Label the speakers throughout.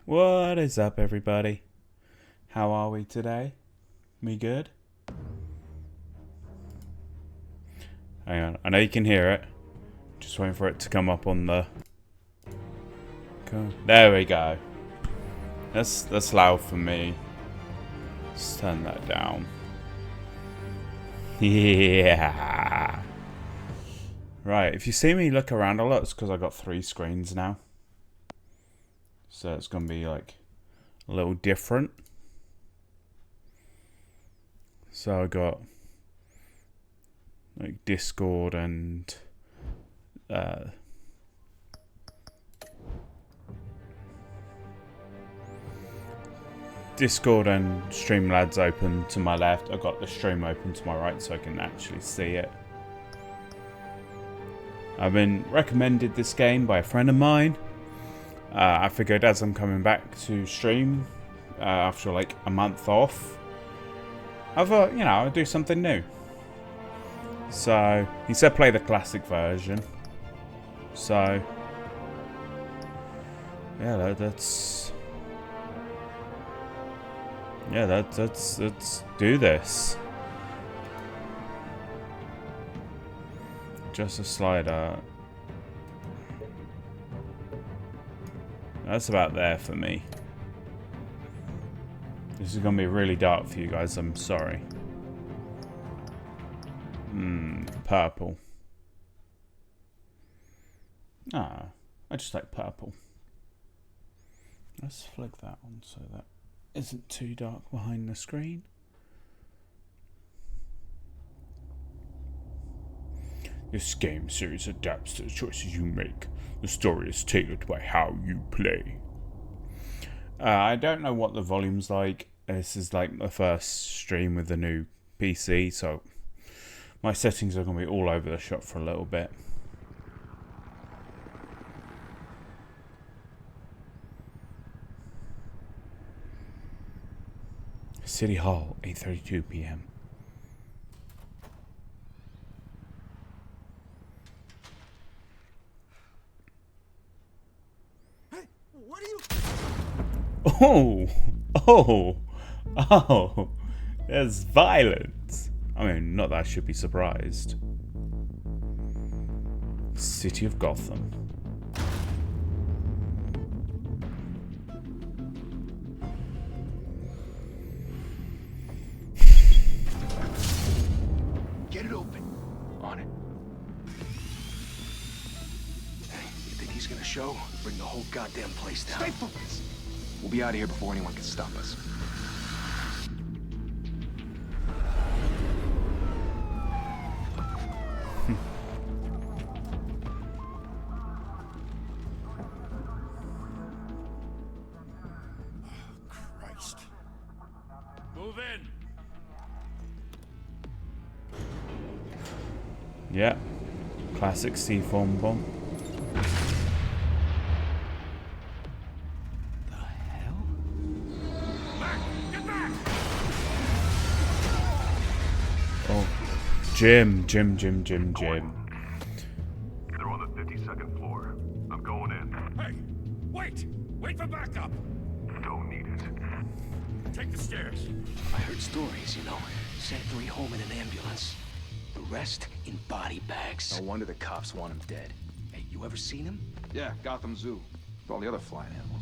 Speaker 1: What is up, everybody? How are we today? Me good? Hang on, I know you can hear it. Just waiting for it to come up on the... There we go. That's loud for me. Let's turn that down. Yeah. Right, if you see me look around a lot, it's because I got 3 screens now. So it's going to be like a little different. So I got like Discord and Streamlabs open to my left. I got the stream open to my right so I can actually see it. I've been recommended this game by a friend of mine. I figured as I'm coming back to stream after like a month off, I thought, you know, I'll do something new. So he said play the classic version. So yeah, let's do this. Just a slider. That's about there for me. This is gonna be really dark for you guys, I'm sorry. Purple. Ah, I just like purple. Let's flick that on so that isn't too dark behind the screen. This game series adapts to the choices you make. The story is tailored by how you play. I don't know what the volume's like. This is like the first stream with the new PC, so my settings are going to be all over the shop for a little bit. City Hall, 8:32 p.m.
Speaker 2: What are you?
Speaker 1: Oh, there's violence. I mean, not that I should be surprised. City of Gotham.
Speaker 2: Get it open. On it. Hey, you think he's gonna show? Bring the whole goddamn place down. Stay focused. We'll be out of here before anyone can stop us. Christ. Move in.
Speaker 1: Yeah. Classic C-form bomb. Jim.
Speaker 3: They're on the 52nd floor. I'm going in.
Speaker 4: Hey, wait! Wait for backup!
Speaker 3: Don't need it.
Speaker 4: Take the stairs.
Speaker 2: I heard stories, you know. Sent 3 home in an ambulance. The rest in body bags.
Speaker 5: No wonder the cops want him dead.
Speaker 2: Hey, you ever seen him?
Speaker 5: Yeah, Gotham Zoo. With all the other flying animals.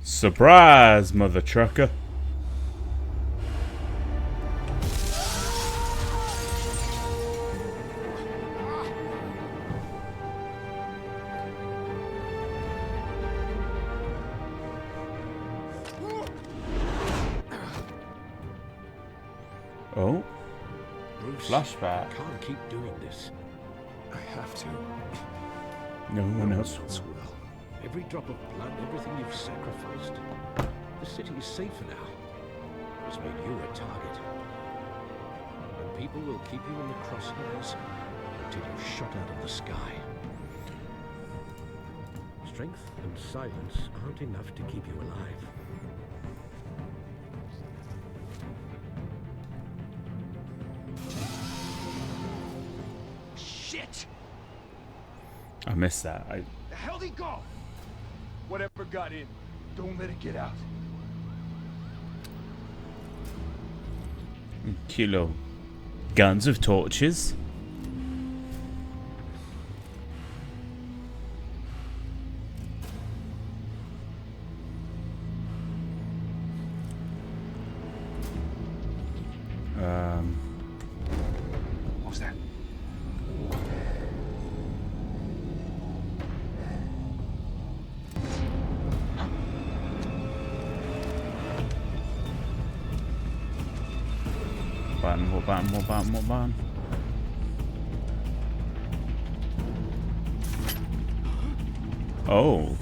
Speaker 1: Surprise, mother trucker. Oh,
Speaker 4: Bruce,
Speaker 1: flashback.
Speaker 4: can't keep doing this.
Speaker 2: I have to.
Speaker 1: No one else
Speaker 2: Else
Speaker 1: will.
Speaker 2: will.
Speaker 4: Every drop of blood, everything you've sacrificed. The city is safer now. It's made you a target. And people will keep you in the crosshairs until you're shot out of the sky. Strength and silence aren't enough to keep you alive.
Speaker 2: Shit!
Speaker 1: I missed that.
Speaker 2: The hell'd he go? Whatever got in, don't let it get out.
Speaker 1: Cute little guns with torches.
Speaker 2: What was that?
Speaker 1: Button, what button, what button, what button? Oh.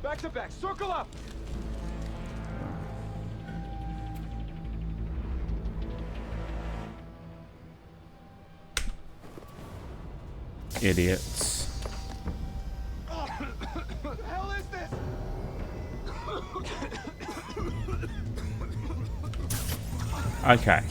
Speaker 2: Back to back, circle up!
Speaker 1: Idiots.
Speaker 2: What the hell is this?
Speaker 1: Okay.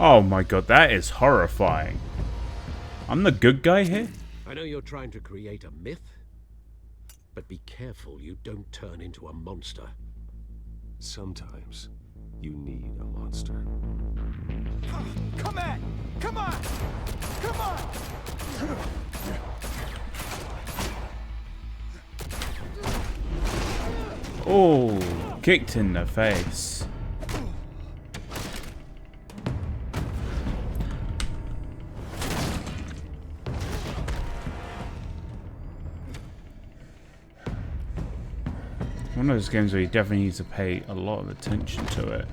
Speaker 1: Oh my god, that is horrifying. I'm the good guy here?
Speaker 4: I know you're trying to create a myth, but be careful you don't turn into a monster.
Speaker 6: Sometimes you need a monster.
Speaker 2: Come on! Come on! Come on!
Speaker 1: Oh, kicked in the face. One of those games where you definitely need to pay a lot of attention to it.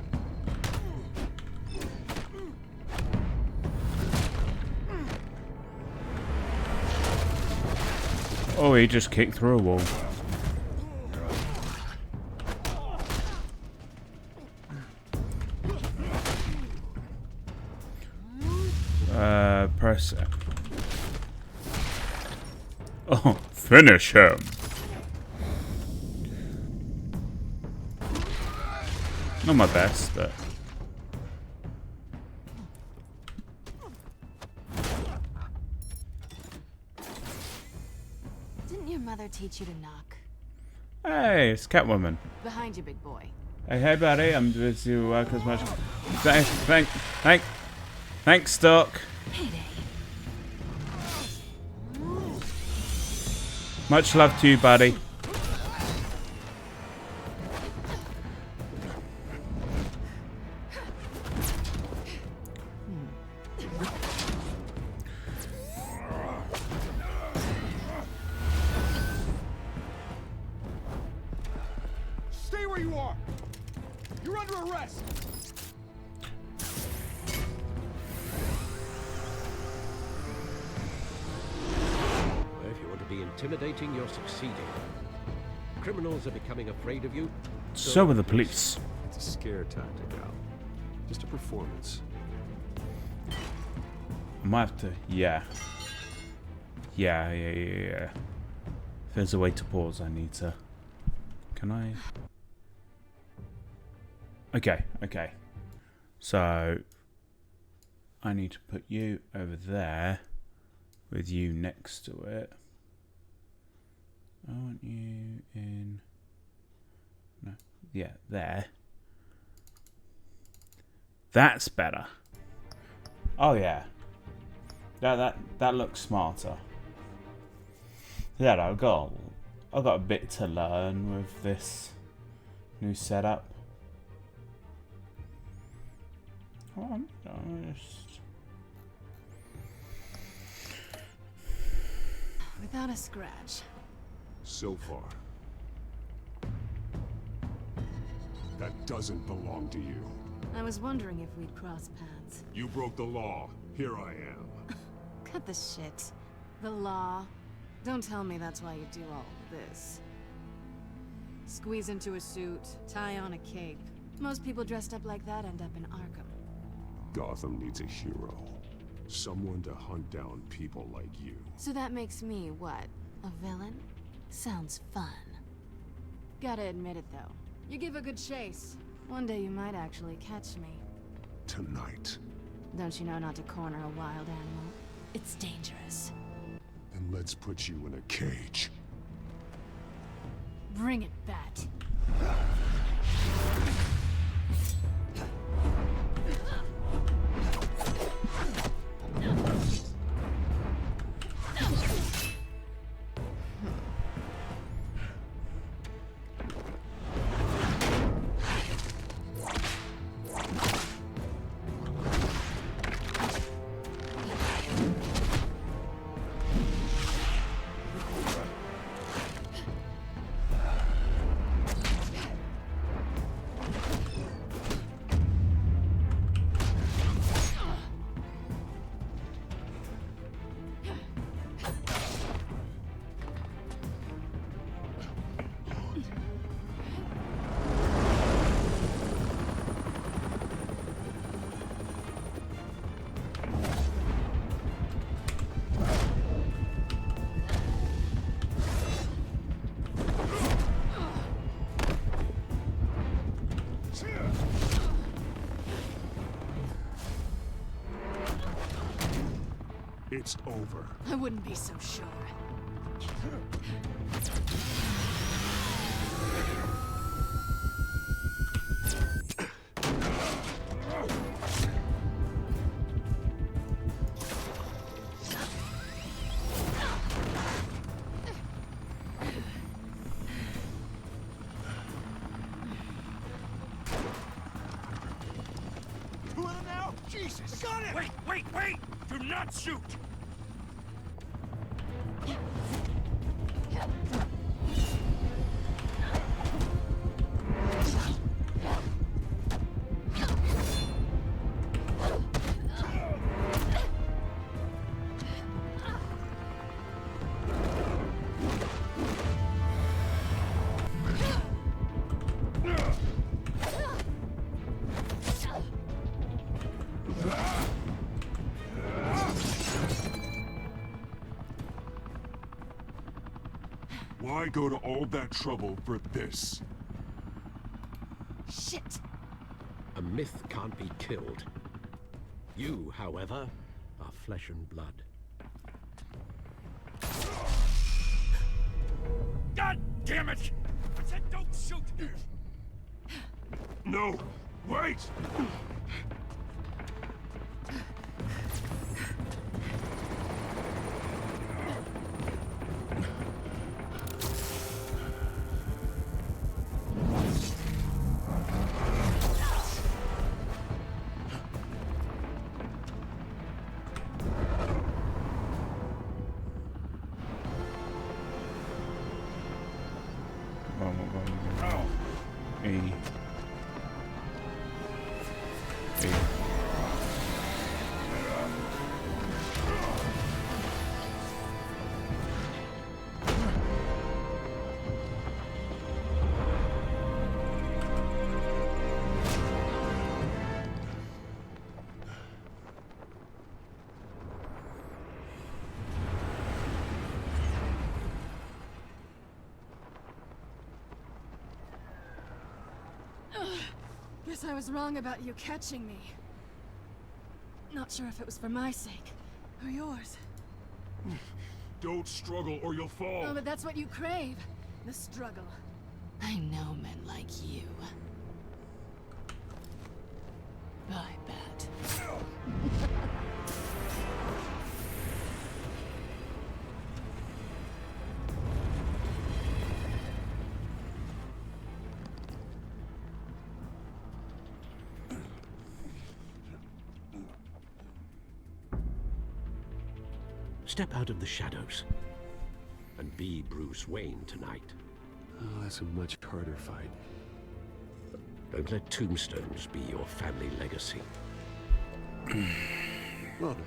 Speaker 1: Oh, he just kicked through a wall. Press it. Oh, finish him. Not my best, but...
Speaker 7: Didn't your mother teach you to knock?
Speaker 1: Hey, it's Catwoman.
Speaker 7: Behind you, big boy.
Speaker 1: Hey, buddy, I'm busy to work as much... Thanks, Stock.
Speaker 7: Payday.
Speaker 1: Much love to you, buddy.
Speaker 2: Stay where you are! You're under arrest!
Speaker 4: If you want to be intimidating, you're succeeding. Criminals are becoming afraid of you.
Speaker 1: So are the police.
Speaker 6: It's a scare tactic, Al. Just a performance.
Speaker 1: I might have to... Yeah. Yeah. If there's a way to pause, I need to... Can I... Okay. So... I need to put you over there with you next to it. I want you in... No. Yeah, there. That's better. Oh yeah. That looks smarter. There I go. I've got a bit to learn with this new setup. I'm just...
Speaker 7: Without a scratch.
Speaker 6: So far. That doesn't belong to you.
Speaker 7: I was wondering if we'd cross paths.
Speaker 6: You broke the law. Here I am.
Speaker 7: Cut the shit. The law. Don't tell me that's why you do all this. Squeeze into a suit, tie on a cape. Most people dressed up like that end up in Arkham.
Speaker 6: Gotham needs a hero. Someone to hunt down people like you.
Speaker 7: So that makes me, what, a villain? Sounds fun. Gotta admit it, though. You give a good chase. One day you might actually catch me.
Speaker 6: Tonight.
Speaker 7: Don't you know not to corner a wild animal? It's dangerous.
Speaker 6: Then let's put you in a cage.
Speaker 7: Bring it, Bat.
Speaker 6: It's over.
Speaker 7: I wouldn't be so sure.
Speaker 2: Jesus! Got it! Wait! Do not shoot!
Speaker 6: Why go to all that trouble for this?
Speaker 7: Shit!
Speaker 4: A myth can't be killed. You, however, are flesh and blood.
Speaker 2: God damn it! I said don't shoot!
Speaker 6: No! Wait!
Speaker 7: Guess I was wrong about you catching me. Not sure if it was for my sake, or yours.
Speaker 6: Don't struggle or you'll fall.
Speaker 7: Oh, but that's what you crave. The struggle. I know men like you. Bye, Bat.
Speaker 4: Step out of the shadows and be Bruce Wayne tonight.
Speaker 6: Oh, that's a much harder fight.
Speaker 4: Don't let tombstones be your family legacy.
Speaker 6: Well then.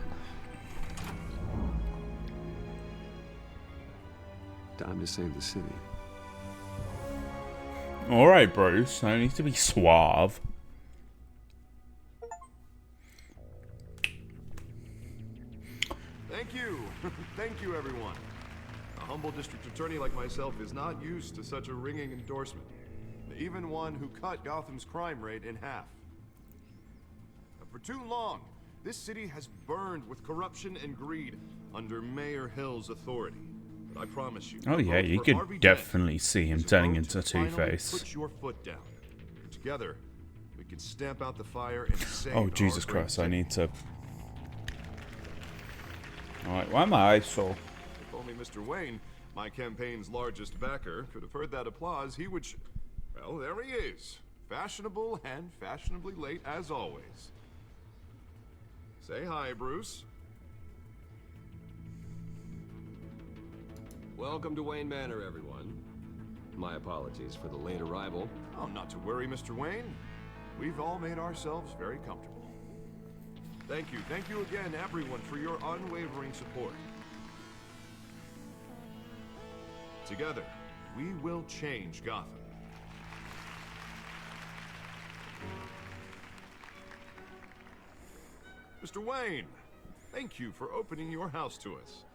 Speaker 6: Time to save the city.
Speaker 1: Alright, Bruce. No need to be suave.
Speaker 8: Thank you. Thank you, everyone. A humble district attorney like myself is not used to such a ringing endorsement. Even one who cut Gotham's crime rate in half. For too long, this city has burned with corruption and greed under Mayor Hill's authority. But I promise you.
Speaker 1: Oh yeah, you could definitely see him turning into Two-Face.
Speaker 8: Put your foot down. Together, we can stamp out the fire and save
Speaker 1: Oh Jesus Christ! I need to. Alright, why am I eyes sore?
Speaker 8: If only Mr. Wayne, my campaign's largest backer, could have heard that applause, he would. Well, there he is. Fashionable and fashionably late as always. Say hi, Bruce.
Speaker 9: Welcome to Wayne Manor, everyone. My apologies for the late arrival.
Speaker 8: Oh, not to worry, Mr. Wayne. We've all made ourselves very comfortable. Thank you again, everyone, for your unwavering support. Together, we will change Gotham. Mr. Wayne, thank you for opening your house to us.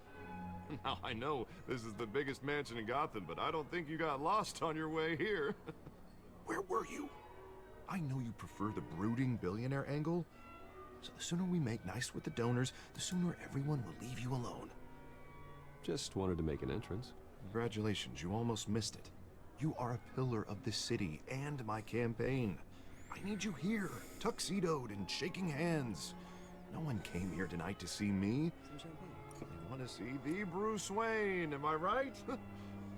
Speaker 8: Now, I know this is the biggest mansion in Gotham, but I don't think you got lost on your way here. Where were you? I know you prefer the brooding billionaire angle, so the sooner we make nice with the donors, the sooner everyone will leave you alone.
Speaker 9: Just wanted to make an entrance.
Speaker 8: Congratulations, you almost missed it. You are a pillar of this city and my campaign. I need you here, tuxedoed and shaking hands. No one came here tonight to see me. They want to see the Bruce Wayne, am I right?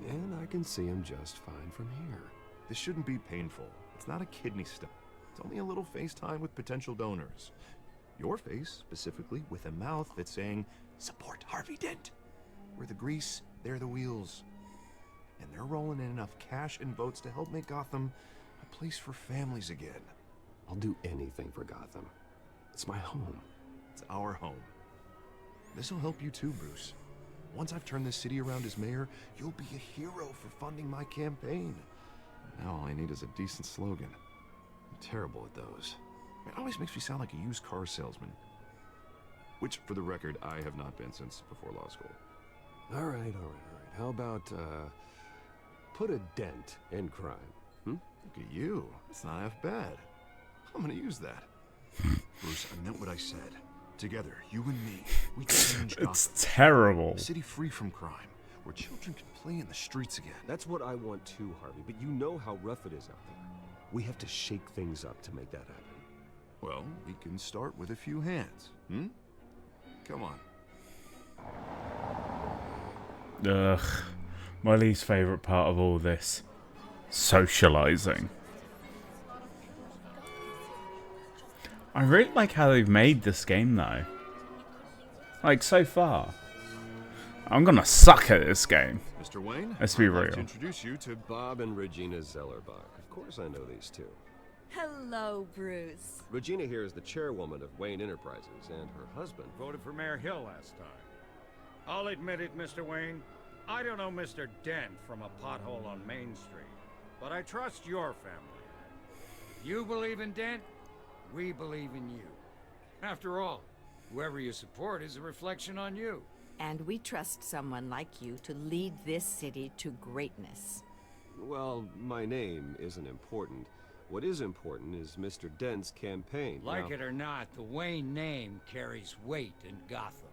Speaker 6: And I can see him just fine from here.
Speaker 8: This shouldn't be painful. It's not a kidney stone. It's only a little FaceTime with potential donors. Your face, specifically, with a mouth that's saying, support Harvey Dent. We're the grease, they're the wheels. And they're rolling in enough cash and votes to help make Gotham a place for families again.
Speaker 6: I'll do anything for Gotham. It's my home.
Speaker 8: It's our home. This'll help you too, Bruce. Once I've turned this city around as mayor, you'll be a hero for funding my campaign. Now all I need is a decent slogan. I'm terrible at those. It always makes me sound like a used car salesman. Which, for the record, I have not been since before law school.
Speaker 6: All right. How about, put a dent in crime,
Speaker 8: Look at you. It's not half bad. I'm gonna use that. Bruce, I meant what I said. Together, you and me, we change Gotham.
Speaker 1: It's terrible.
Speaker 8: A city free from crime, where children can play in the streets again.
Speaker 9: That's what I want too, Harvey, but you know how rough it is out there. We have to shake things up to make that happen.
Speaker 8: Well, we can start with a few hands, Come on.
Speaker 1: Ugh. My least favourite part of all this. Socialising. I really like how they've made this game though. Like so far. I'm gonna suck at this game.
Speaker 8: Mr. Wayne,
Speaker 1: Let's be
Speaker 8: I'd like
Speaker 1: real.
Speaker 8: to introduce you to
Speaker 9: Bob and Regina Zellerbach. Of course I know these two.
Speaker 10: Hello, Bruce.
Speaker 9: Regina here is the chairwoman of Wayne Enterprises, and her husband...
Speaker 11: Voted for Mayor Hill last time. I'll admit it, Mr. Wayne. I don't know Mr. Dent from a pothole on Main Street, but I trust your family. You believe in Dent, we believe in you. After all, whoever you support is a reflection on you.
Speaker 10: And we trust someone like you to lead this city to greatness.
Speaker 9: Well, my name isn't important. What is important is Mr. Dent's campaign.
Speaker 11: Like
Speaker 9: Now,
Speaker 11: it or not, the Wayne name carries weight in Gotham.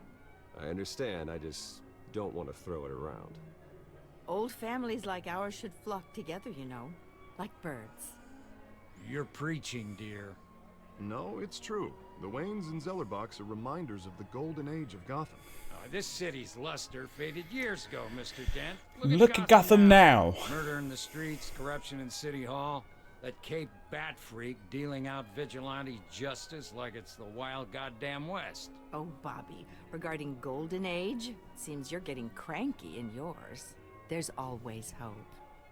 Speaker 9: I understand, I just don't want to throw it around.
Speaker 10: Old families like ours should flock together, you know, like birds.
Speaker 11: You're preaching, dear.
Speaker 8: No, it's true. The Waynes and Zellerbachs are reminders of the golden age of Gotham.
Speaker 11: This city's luster faded years ago, Mr. Dent.
Speaker 1: Look at Gotham now.
Speaker 11: Murder in the streets, corruption in City Hall. That Cape bat freak dealing out vigilante justice like it's the wild goddamn West.
Speaker 10: Oh, Bobby, regarding Golden Age, seems you're getting cranky in yours. There's always hope.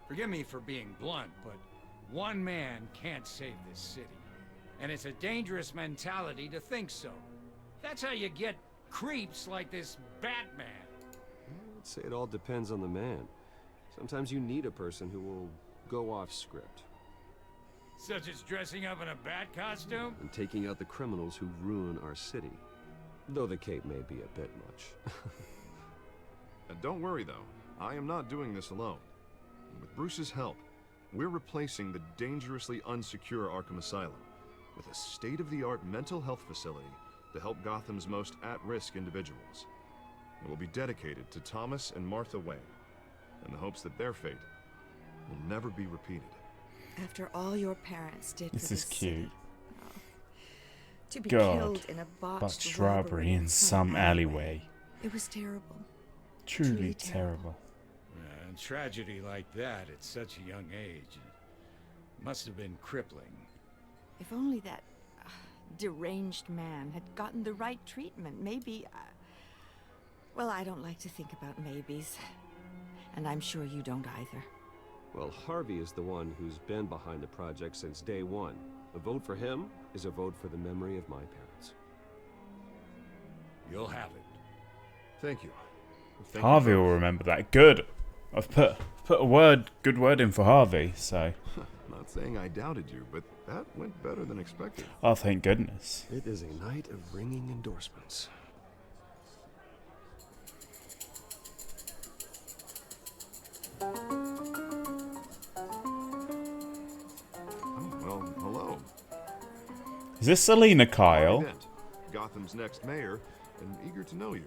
Speaker 11: Forgive me for being blunt, but one man can't save this city. And it's a dangerous mentality to think so. That's how you get creeps like this Batman.
Speaker 9: I'd say it all depends on the man. Sometimes you need a person who will go off script.
Speaker 11: Such as dressing up in a bat costume?
Speaker 9: And taking out the criminals who ruin our city. Though the cape may be a bit much.
Speaker 8: And don't worry though, I am not doing this alone. With Bruce's help, we're replacing the dangerously unsecure Arkham Asylum with a state-of-the-art mental health facility to help Gotham's most at-risk individuals. It will be dedicated to Thomas and Martha Wayne, in the hopes that their fate will never be repeated.
Speaker 10: After all your parents did
Speaker 1: This
Speaker 10: for
Speaker 1: is
Speaker 10: this
Speaker 1: cute.
Speaker 10: city. Oh. To be
Speaker 1: God,
Speaker 10: killed in a botched
Speaker 1: robbery in some alleyway.
Speaker 10: It was terrible.
Speaker 1: Truly terrible.
Speaker 11: And tragedy like that at such a young age must have been crippling.
Speaker 10: If only that deranged man had gotten the right treatment, maybe... well, I don't like to think about maybes. And I'm sure you don't either.
Speaker 9: Well, Harvey is the one who's been behind the project since day one. A vote for him is a vote for the memory of my parents.
Speaker 11: You'll have it.
Speaker 8: Thank you. Thank
Speaker 1: Harvey
Speaker 8: you
Speaker 1: will remember that. Good. I've put a good word in for Harvey, so.
Speaker 8: Not saying I doubted you, but that went better than expected.
Speaker 1: Oh, thank goodness.
Speaker 9: It is a night of ringing endorsements.
Speaker 8: Well, hello.
Speaker 1: Is this Selena Kyle?
Speaker 8: Dent, Gotham's next mayor, and eager to know you.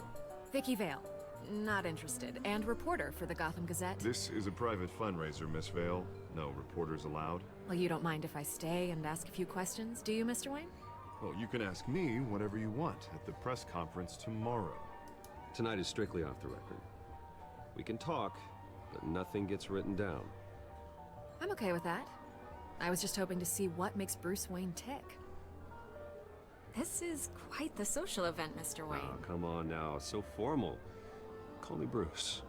Speaker 12: Vicky Vale. Not interested. And reporter for the Gotham Gazette.
Speaker 8: This is a private fundraiser, Miss Vale. No reporters allowed.
Speaker 12: Well, you don't mind if I stay and ask a few questions, do you, Mr. Wayne?
Speaker 8: Well, you can ask me whatever you want at the press conference tomorrow.
Speaker 9: Tonight is strictly off the record. We can talk, but nothing gets written down.
Speaker 12: I'm okay with that. I was just hoping to see what makes Bruce Wayne tick. This is quite the social event, Mr. Wayne.
Speaker 9: Oh, come on now, so formal. Call me Bruce.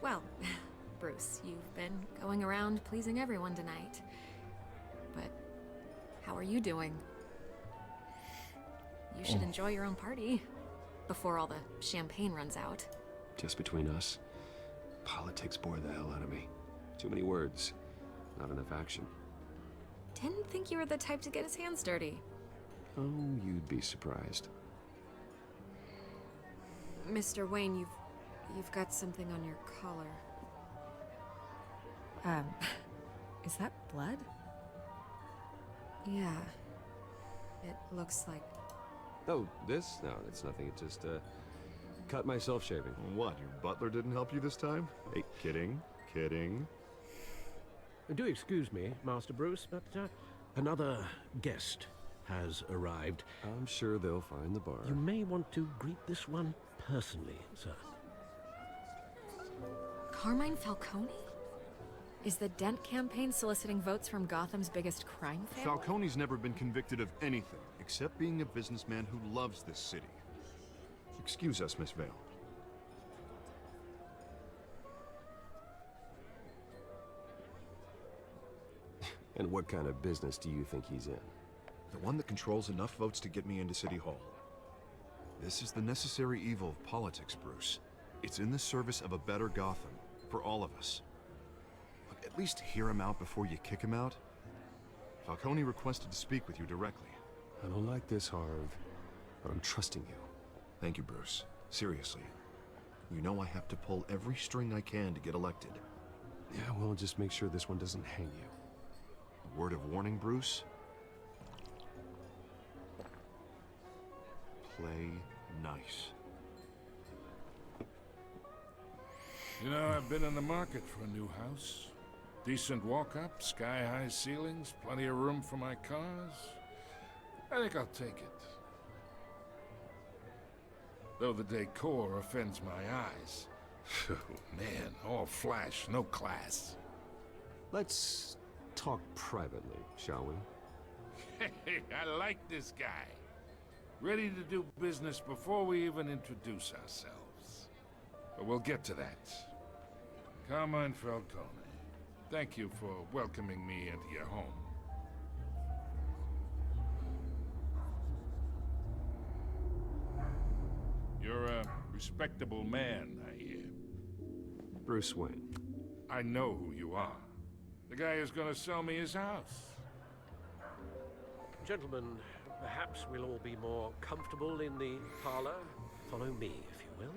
Speaker 12: Well, Bruce, you've been going around pleasing everyone tonight. But how are you doing? You should enjoy your own party before all the champagne runs out.
Speaker 9: Just between us, politics bore the hell out of me. Too many words, not enough action.
Speaker 12: Didn't think you were the type to get his hands dirty.
Speaker 9: Oh, you'd be surprised.
Speaker 12: Mr. Wayne, you've got something on your collar. Is that blood? Yeah. It looks like...
Speaker 9: Oh, this? No, it's nothing. It just, cut myself shaving.
Speaker 8: What, your butler didn't help you this time? Hey, kidding.
Speaker 4: Do excuse me, Master Bruce, but another guest has arrived.
Speaker 9: I'm sure they'll find the bar.
Speaker 4: You may want to greet this one personally, sir.
Speaker 12: Carmine Falcone? Is the Dent campaign soliciting votes from Gotham's biggest crime family?
Speaker 8: Falcone's never been convicted of anything, except being a businessman who loves this city. Excuse us, Miss Vale.
Speaker 9: And what kind of business do you think he's in?
Speaker 8: The one that controls enough votes to get me into City Hall. This is the necessary evil of politics, Bruce. It's in the service of a better Gotham, for all of us. Look, at least hear him out before you kick him out. Falcone requested to speak with you directly.
Speaker 9: I don't like this, Harv, but I'm trusting you.
Speaker 8: Thank you, Bruce. Seriously. You know I have to pull every string I can to get elected.
Speaker 9: Yeah, well, just make sure this one doesn't hang you.
Speaker 8: A word of warning, Bruce? Play nice.
Speaker 3: You know, I've been in the market for a new house. Decent walk-up, sky-high ceilings, plenty of room for my cars. I think I'll take it. Though the decor offends my eyes. Oh, man, all flash, no class.
Speaker 9: Let's talk privately, shall we?
Speaker 3: Hey, I like this guy. Ready to do business before we even introduce ourselves. But we'll get to that. Carmine Falcone, thank you for welcoming me into your home. You're a respectable man, I hear.
Speaker 9: Bruce Wayne.
Speaker 3: I know who you are. The guy who's gonna sell me his house.
Speaker 4: Gentlemen, perhaps we'll all be more comfortable in the parlor. Follow me, if you will.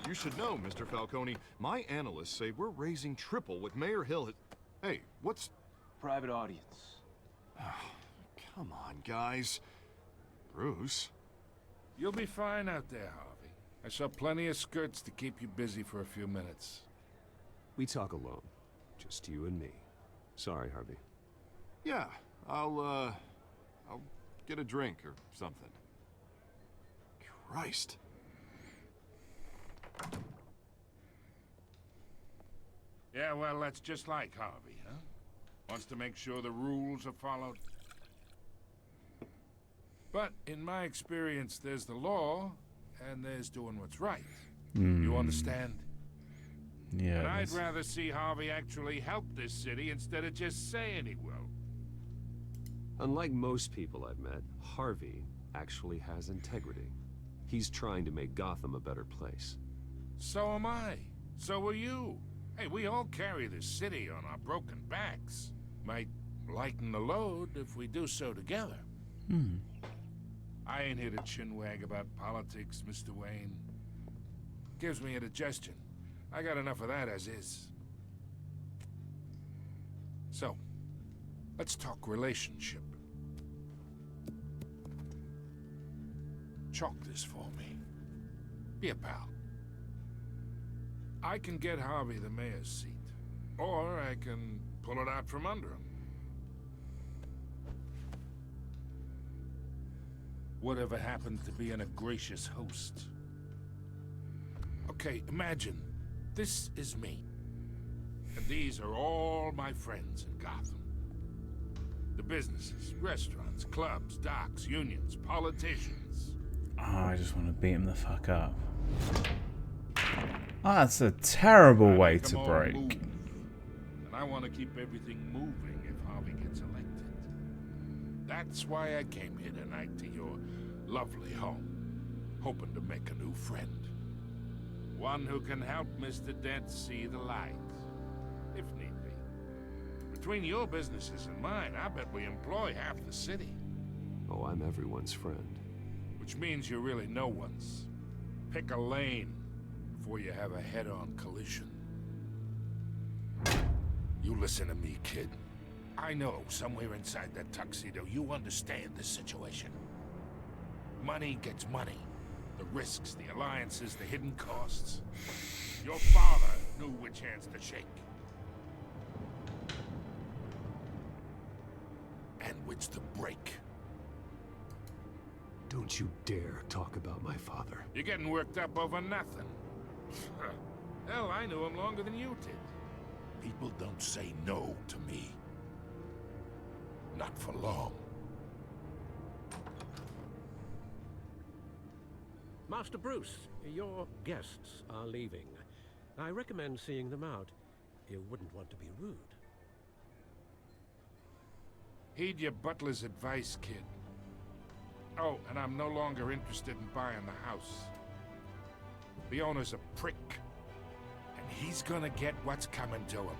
Speaker 8: You should know, Mr. Falcone. My analysts say we're raising triple what Mayor Hill has... Hey, what's...
Speaker 5: Private audience.
Speaker 8: Come on, guys. Bruce?
Speaker 3: You'll be fine out there, Harvey. I saw plenty of skirts to keep you busy for a few minutes.
Speaker 9: We talk alone. Just you and me. Sorry, Harvey.
Speaker 8: Yeah, I'll get a drink or something. Christ.
Speaker 3: Yeah, well, that's just like Harvey, huh? Wants to make sure the rules are followed. But in my experience, there's the law, and there's doing what's right. You understand?
Speaker 1: Yeah.
Speaker 3: And I'd rather see Harvey actually help this city instead of just saying he will.
Speaker 9: Unlike most people I've met, Harvey actually has integrity. He's trying to make Gotham a better place.
Speaker 3: So am I. So are you. Hey, we all carry this city on our broken backs. Might lighten the load if we do so together. I ain't here to chinwag about politics, Mr. Wayne. Gives me indigestion. I got enough of that as is. So, let's talk relationship. Chalk this for me. Be a pal. I can get Harvey the mayor's seat, or I can pull it out from under him. Whatever happens to being a gracious host. Okay, imagine, this is me. And these are all my friends in Gotham. The businesses, restaurants, clubs, docks, unions, politicians.
Speaker 1: Oh, I just want to beat him the fuck up. Oh, that's a terrible way to break.
Speaker 3: Move. And I want to keep everything moving if Harvey gets elected. That's why I came here tonight to your lovely home, hoping to make a new friend. One who can help Mr. Dent see the light, if need be. Between your businesses and mine, I bet we employ half the city.
Speaker 9: Oh, I'm everyone's friend.
Speaker 3: Which means you're really no one's. Pick a lane before you have a head-on collision. You listen to me, kid. I know somewhere inside that tuxedo you understand this situation. Money gets money. The risks, the alliances, the hidden costs. Your father knew which hands to shake. And which to break.
Speaker 9: Don't you dare talk about my father.
Speaker 3: You're getting worked up over nothing. Hell, I knew him longer than you did. People don't say no to me. Not for long.
Speaker 4: Master Bruce, your guests are leaving. I recommend seeing them out. You wouldn't want to be rude.
Speaker 3: Heed your butler's advice, kid. Oh, and I'm no longer interested in buying the house. The owner's a prick. And he's gonna get what's coming to him.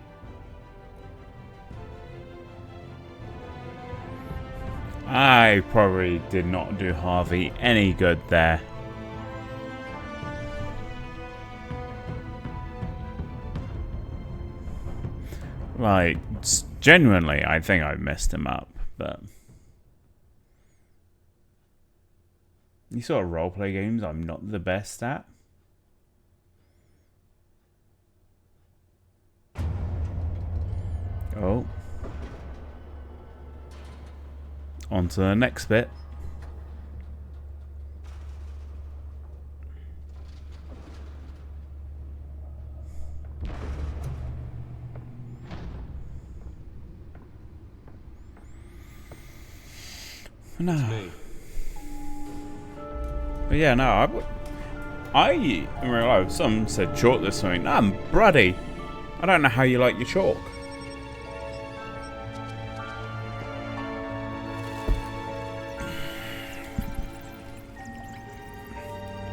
Speaker 1: I probably did not do Harvey any good there. Like, genuinely, I think I messed him up, but... These sort of roleplay games I'm not the best at. Oh. On to the next bit. No.
Speaker 9: It's me.
Speaker 1: But yeah, no, I in real life, some said chalk this morning. No, I'm Bruddy. I don't know how you like your chalk.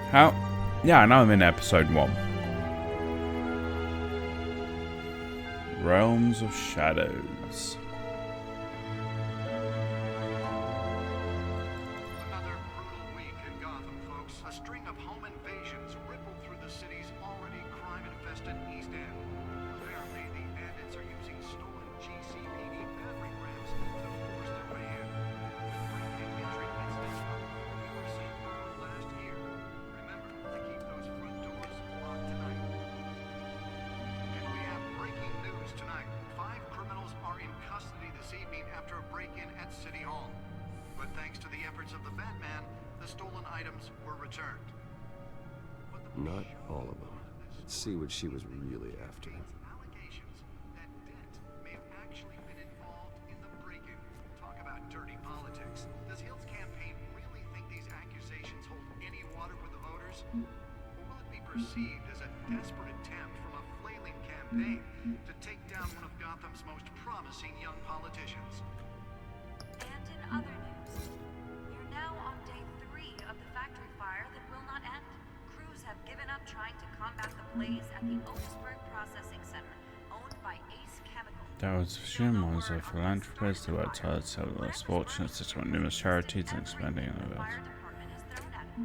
Speaker 1: How? Yeah, I know I'm in episode 1. Realms of Shadows.
Speaker 13: Another brutal week in Gotham, folks. A string of home invasions rippled through the city's already crime-infested East End. Apparently, the bandits are using stolen GCPD battering rams to force their way in. Breaking entry incidents were St. Paul last year. Remember to keep those front doors locked tonight. And we have breaking news tonight. 5 criminals are in custody this evening after a break-in at City Hall. But thanks to the efforts of the Batman, the stolen items were returned.
Speaker 9: Not all of them. Let's see what she was really after.
Speaker 13: Allegations that Dent may have actually been involved in the break-in. Talk about dirty politics. Does Hill's campaign really think these accusations hold any water with the voters? Or will it be perceived as a desperate attempt from a flailing campaign to take down one of Gotham's most promising young politicians?
Speaker 14: And in other news, we're now on day 3 of the factory fire that will not end. Crews have given up trying to combat the blaze at the Otisburg Processing Center, owned by Ace Chemical.
Speaker 1: That was Jim was a philanthropist who worked hard to help the less fortunate to support numerous charities and expanding on the
Speaker 14: Fire department has thrown at it.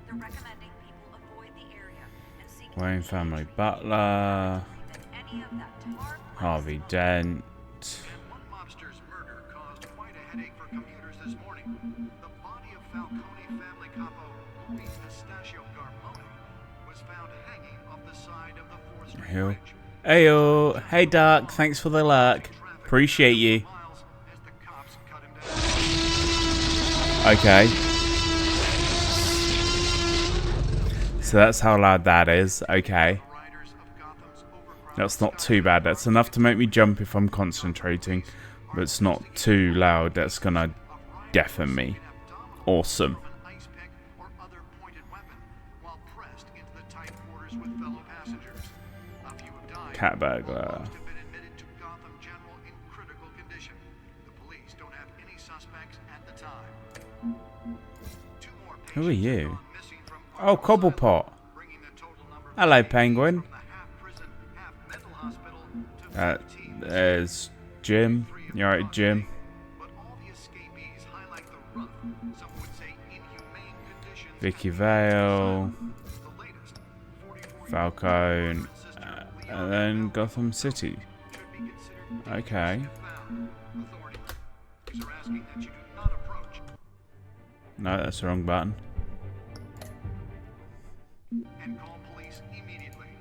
Speaker 14: They're recommending people avoid the area and seek
Speaker 1: Wayne family butler,
Speaker 14: any of that tar
Speaker 1: Harvey Dent.
Speaker 13: One mobster's murder caused quite a headache for commuters this morning. The body of Falcone family capo Luis Pistachio Garmone was found hanging off the side of the 4th Street
Speaker 1: Hill.
Speaker 13: Bridge.
Speaker 1: Ayo, hey Dark, thanks for the luck. Appreciate you.
Speaker 13: Miles as the cops cut him down.
Speaker 1: Okay. So that's how loud that is. Okay.
Speaker 13: Riders of Gotham's overcrowded
Speaker 1: That's not too bad. That's enough to make me jump if I'm concentrating. But it's not too loud. That's gonna deafen me. Awesome.
Speaker 13: an ice pick or other pointed weapon while pressed into the tight quarters with fellow passengers. A few have died.
Speaker 1: Cat burglar.
Speaker 13: Most have been admitted to Gotham General in critical condition. The police don't have any suspects at the time. 2 more
Speaker 1: Who are
Speaker 13: patients
Speaker 1: you?
Speaker 13: have gone missing from
Speaker 1: Oh, Cobblepot.
Speaker 13: bringing the total number of
Speaker 1: Hello,
Speaker 13: escapees
Speaker 1: Penguin.
Speaker 13: from the half-prison, half-mental hospital to 15.
Speaker 1: There's Jim. You alright, Jim?
Speaker 13: But all the escapees highlight the rough, some would say inhumane conditions.
Speaker 1: Vicky Vale.
Speaker 13: The latest, 44
Speaker 1: Falcone. And then Gotham City.
Speaker 13: should be considered
Speaker 1: Okay.
Speaker 13: found. Authorities are asking that you do not approach
Speaker 1: No, that's the wrong button.
Speaker 13: and call police immediately.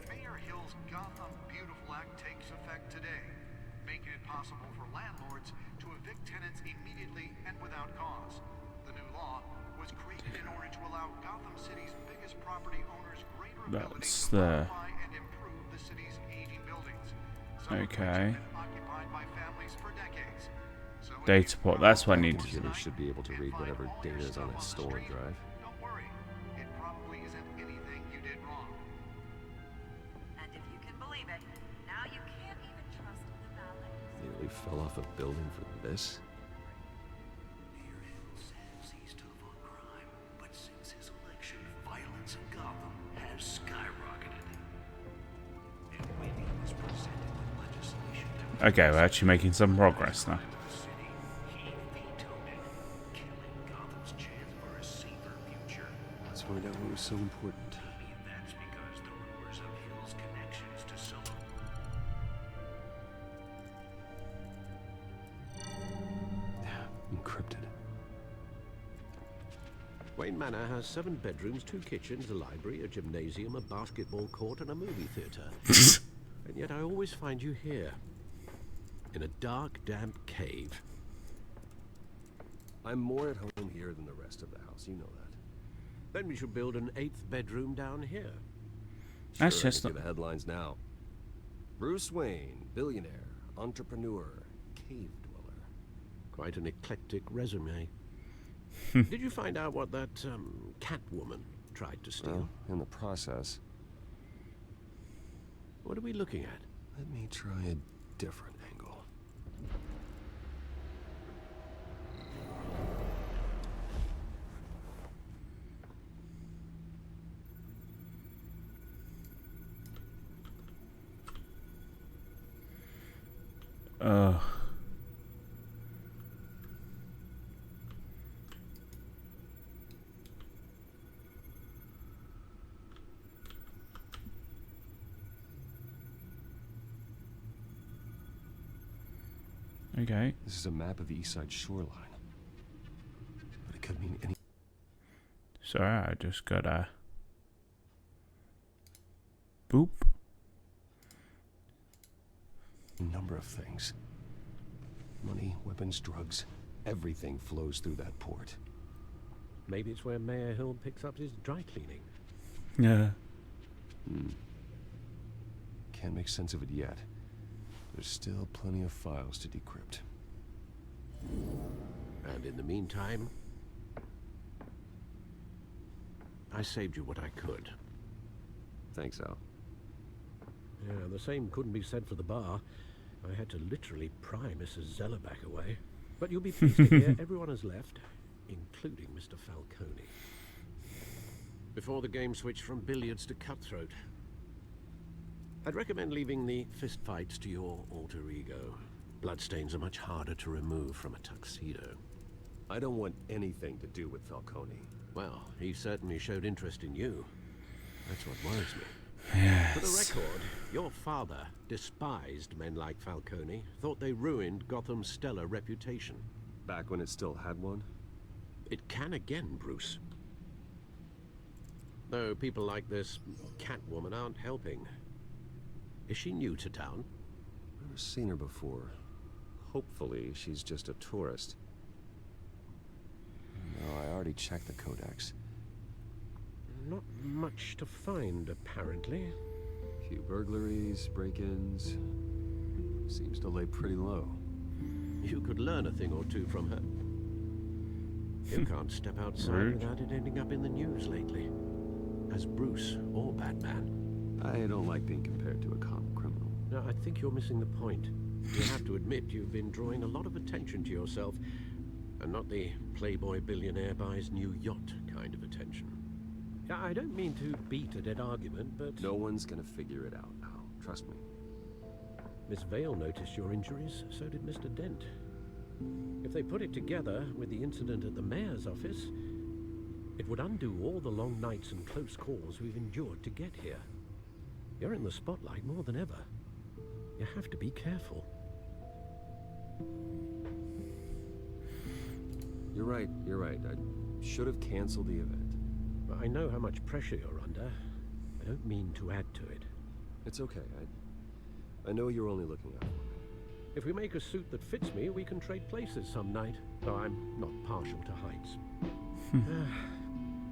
Speaker 13: Mayor Hill's Gotham Beautiful Act takes effect today, making it possible for landlords to evict tenants immediately and without cause. The new law was created in order to allow Gotham City's biggest property owners greater ability
Speaker 1: That's
Speaker 13: to
Speaker 1: the
Speaker 13: modify and improve the city's aging buildings. Some of which
Speaker 1: okay.
Speaker 13: have been occupied by families for decades. So if
Speaker 1: Data
Speaker 13: you
Speaker 1: port. That's what I need to
Speaker 9: Computer
Speaker 1: do.
Speaker 9: should be able to read whatever data is on its stolen drive.
Speaker 13: don't worry, it probably isn't anything you did wrong.
Speaker 14: And if you can believe it, now you can't even trust the valets.
Speaker 9: Nearly fell off a building for this.
Speaker 13: Mayor Hill says he's tough on crime, but since his election, violence in Gotham has skyrocketed. And when he was presented with legislation to
Speaker 1: Okay, we're actually making some progress now.
Speaker 13: the city, he vetoed it, killing Gotham's chance for a safer future.
Speaker 9: Let's find out what was so important.
Speaker 13: Maybe that's because the rumors of Hill's connections to some
Speaker 9: Encrypted.
Speaker 4: Wayne Manor has 7 bedrooms, 2 kitchens, a library, a gymnasium, a basketball court, and a movie theater. And yet I always find you here, in a dark, damp cave.
Speaker 9: I'm more at home here than the rest of the house, you know that.
Speaker 4: Then we should build an 8th bedroom down here.
Speaker 1: That's
Speaker 9: Sure, I
Speaker 1: just
Speaker 9: can give the headlines now. Bruce Wayne, billionaire, entrepreneur, cave dweller.
Speaker 4: Quite an eclectic resume. Did you find out what that Catwoman tried to steal?
Speaker 9: In the process.
Speaker 4: What are we looking at?
Speaker 9: Let me try a different angle.
Speaker 1: Okay.
Speaker 9: This is a map of the east side shoreline. But it could mean any...
Speaker 1: Sorry, I just got a... Boop.
Speaker 9: number of things. Money, weapons, drugs. Everything flows through that port.
Speaker 4: Maybe it's where Mayor Hill picks up his dry cleaning.
Speaker 1: Yeah.
Speaker 9: Can't make sense of it yet. There's still plenty of files to decrypt.
Speaker 4: And in the meantime, I saved you what I could.
Speaker 9: Thanks, Al.
Speaker 4: Yeah, the same couldn't be said for the bar. I had to literally pry Mrs. Zellerback away. But you'll be pleased to hear everyone has left, including Mr. Falcone. Before the game switched from billiards to cutthroat. I'd recommend leaving the fistfights to your alter ego. Bloodstains are much harder to remove from a tuxedo.
Speaker 9: I don't want anything to do with Falcone.
Speaker 4: Well, he certainly showed interest in you. That's what worries me.
Speaker 1: Yes.
Speaker 4: For the record, your father despised men like Falcone, thought they ruined Gotham's stellar reputation.
Speaker 9: Back when it still had one?
Speaker 4: It can again, Bruce. Though people like this Catwoman aren't helping. Is she new to town?
Speaker 9: Never seen her before. Hopefully, she's just a tourist. No, I already checked the codex.
Speaker 4: Not much to find, apparently.
Speaker 9: Few burglaries, break-ins. Seems to lay pretty low.
Speaker 4: You could learn a thing or two from her. You can't step outside
Speaker 1: Rude.
Speaker 4: without it ending up in the news lately. As Bruce or Batman.
Speaker 9: I don't like being compared to a common criminal.
Speaker 4: No, I think you're missing the point. You have to admit you've been drawing a lot of attention to yourself, and not the playboy billionaire buys new yacht kind of attention. I don't mean to beat a dead argument, but...
Speaker 9: No one's gonna figure it out, Al. Trust me.
Speaker 4: Miss Vale noticed your injuries, so did Mr. Dent. If they put it together with the incident at the mayor's office, it would undo all the long nights and close calls we've endured to get here. You're in the spotlight more than ever. You have to be careful.
Speaker 9: You're right. I should have canceled the event.
Speaker 4: But I know how much pressure you're under. I don't mean to add to it.
Speaker 9: It's okay. I know you're only looking out for me.
Speaker 4: If we make a suit that fits me, we can trade places some night. Though I'm not partial to heights.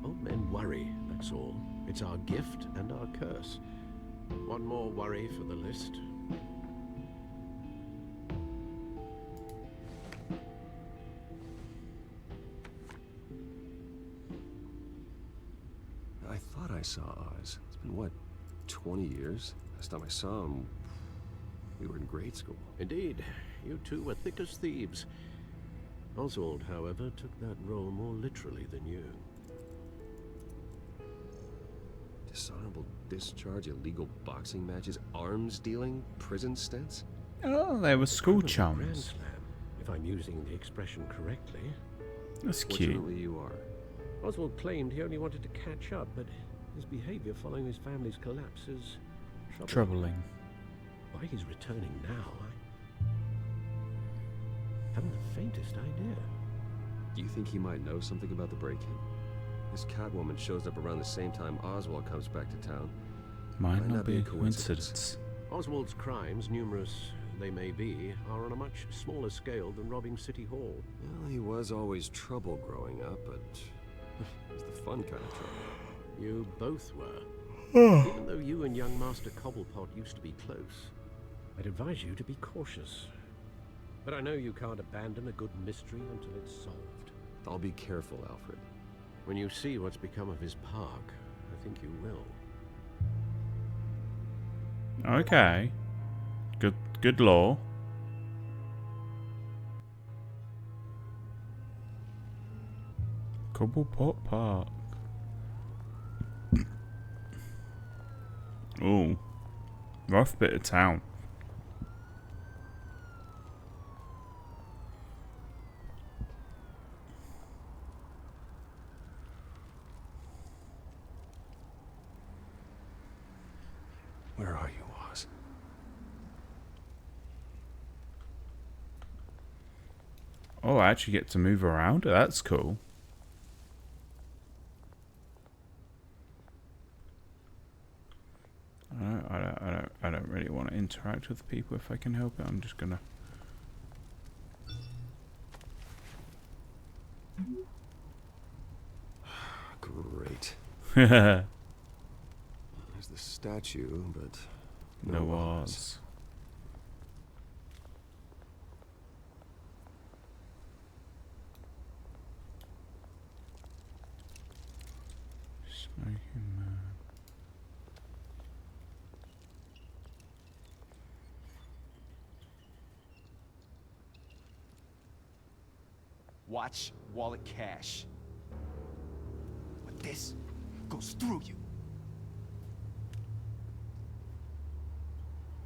Speaker 4: Old men worry, that's all. It's our gift and our curse. One more worry for the list.
Speaker 9: I thought I saw Oz. It's been, what, 20 years? Last time I saw him, we were in grade school.
Speaker 4: Indeed, you two were thick as thieves. Oswald, however, took that role more literally than you.
Speaker 9: Dishonorable discharge, illegal boxing matches, arms dealing, prison stints?
Speaker 1: Oh, they were school
Speaker 4: Grand
Speaker 1: chums.
Speaker 4: slam, if I'm using the expression correctly.
Speaker 1: That's cute.
Speaker 9: Fortunately, you are.
Speaker 4: Oswald claimed he only wanted to catch up, but his behavior following his family's collapse is
Speaker 1: Troubling.
Speaker 4: Why he's returning now, I haven't the faintest idea.
Speaker 9: Do you think he might know something about the break-in? This Catwoman shows up around the same time Oswald comes back to town.
Speaker 1: Might not be a coincidence.
Speaker 4: Oswald's crimes, numerous they may be, are on a much smaller scale than robbing City Hall.
Speaker 9: Well, he was always trouble growing up, but it's the fun kind of trouble.
Speaker 4: You both were. Even though you and young Master Cobblepot used to be close, I'd advise you to be cautious. But I know you can't abandon a good mystery until it's solved.
Speaker 9: I'll be careful, Alfred.
Speaker 4: When you see what's become of his park, I think you will.
Speaker 1: Okay. Good law. Cobblepot Park. Ooh. Rough bit of town.
Speaker 9: Where are you, Oz?
Speaker 1: Oh, I actually get to move around? That's cool. I don't really want to interact with people if I can help it. I'm just gonna.
Speaker 9: Great. There's the statue, but
Speaker 1: no Oz. Smoking man.
Speaker 2: Watch wallet cash. But this goes through you.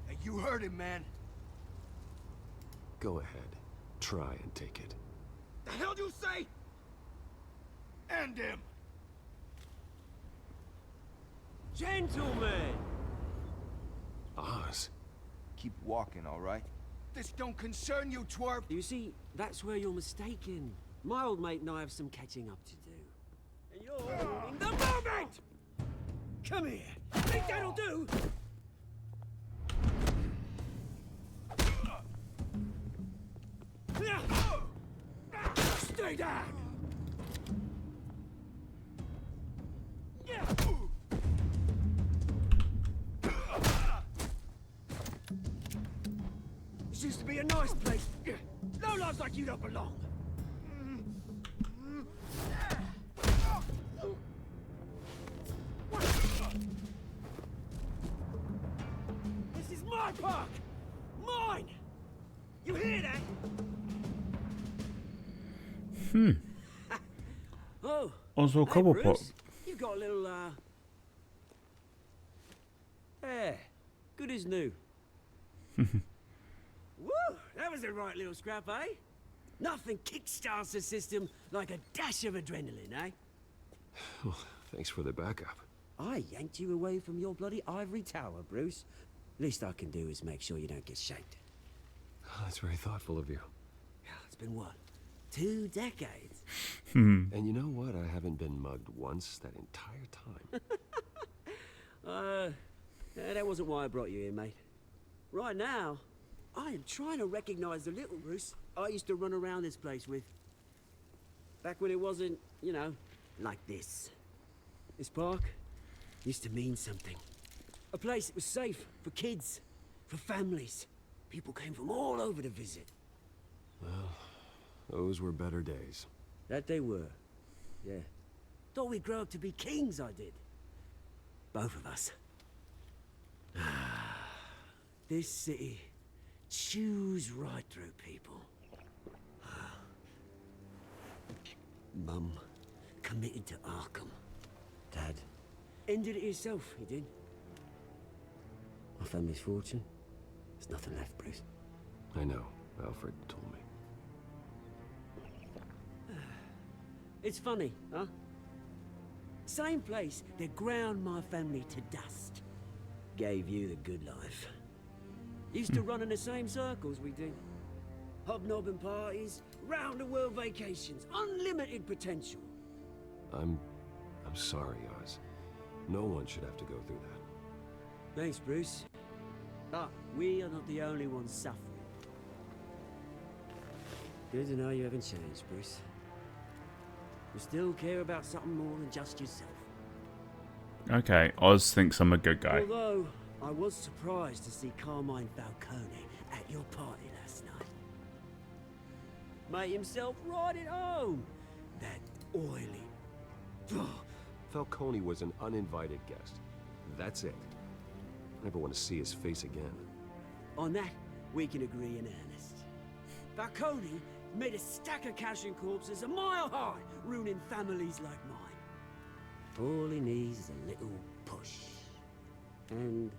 Speaker 2: Hey, you heard him, man.
Speaker 9: go ahead. Try and take it.
Speaker 2: The hell do you say? End him.
Speaker 5: Gentlemen!
Speaker 9: Oz.
Speaker 2: Keep walking, all right? This don't concern you, twerp.
Speaker 5: You see, that's where you're mistaken. My old mate and I have some catching up to do. And you're ruining the moment! Come here. Think that'll do? Stay down! This used to be a nice place. No lives like you don't belong. This is my park! Mine! You hear that? Oh.
Speaker 1: Oswald
Speaker 5: Hey,
Speaker 1: Cobblepot.
Speaker 5: Bruce, you've got a little, yeah, good as new. Woo! That was a right little scrap, eh? Nothing kickstarts the system like a dash of adrenaline, eh?
Speaker 9: Well, thanks for the backup.
Speaker 5: I yanked you away from your bloody ivory tower, Bruce. Least I can do is make sure you don't get shanked.
Speaker 9: Oh, that's very thoughtful of you.
Speaker 5: It's been what? 2 decades?
Speaker 9: And you know what? I haven't been mugged once that entire time.
Speaker 5: That wasn't why I brought you here, mate. Right now, I am trying to recognize the little Bruce I used to run around this place with. Back when it wasn't, you know, like this. This park used to mean something. A place that was safe for kids, for families. People came from all over to visit.
Speaker 9: Well, those were better days.
Speaker 5: That they were. Yeah. Thought we'd grow up to be kings, I did. Both of us. This city chews right through people. Mum committed to Arkham. Dad ended it himself, he did. My family's fortune. There's nothing left, Bruce.
Speaker 9: I know. Alfred told me.
Speaker 5: It's funny, huh? Same place that ground my family to dust. Gave you the good life. Used to run in the same circles we did. Hobnobbing parties, round-the-world vacations, unlimited potential.
Speaker 9: I'm sorry, Oz. No one should have to go through that.
Speaker 5: Thanks, Bruce. But we are not the only ones suffering. Good to know you haven't changed, Bruce. You still care about something more than just yourself.
Speaker 1: Okay, Oz thinks I'm a good guy.
Speaker 5: Although, I was surprised to see Carmine Falcone at your party last night. Made himself right at home. That oily...
Speaker 9: Falcone was an uninvited guest. That's it. Never want to see his face again.
Speaker 5: On that, we can agree in earnest. Falcone made a stack of cashing corpses a mile high, ruining families like mine. All he needs is a little push. And...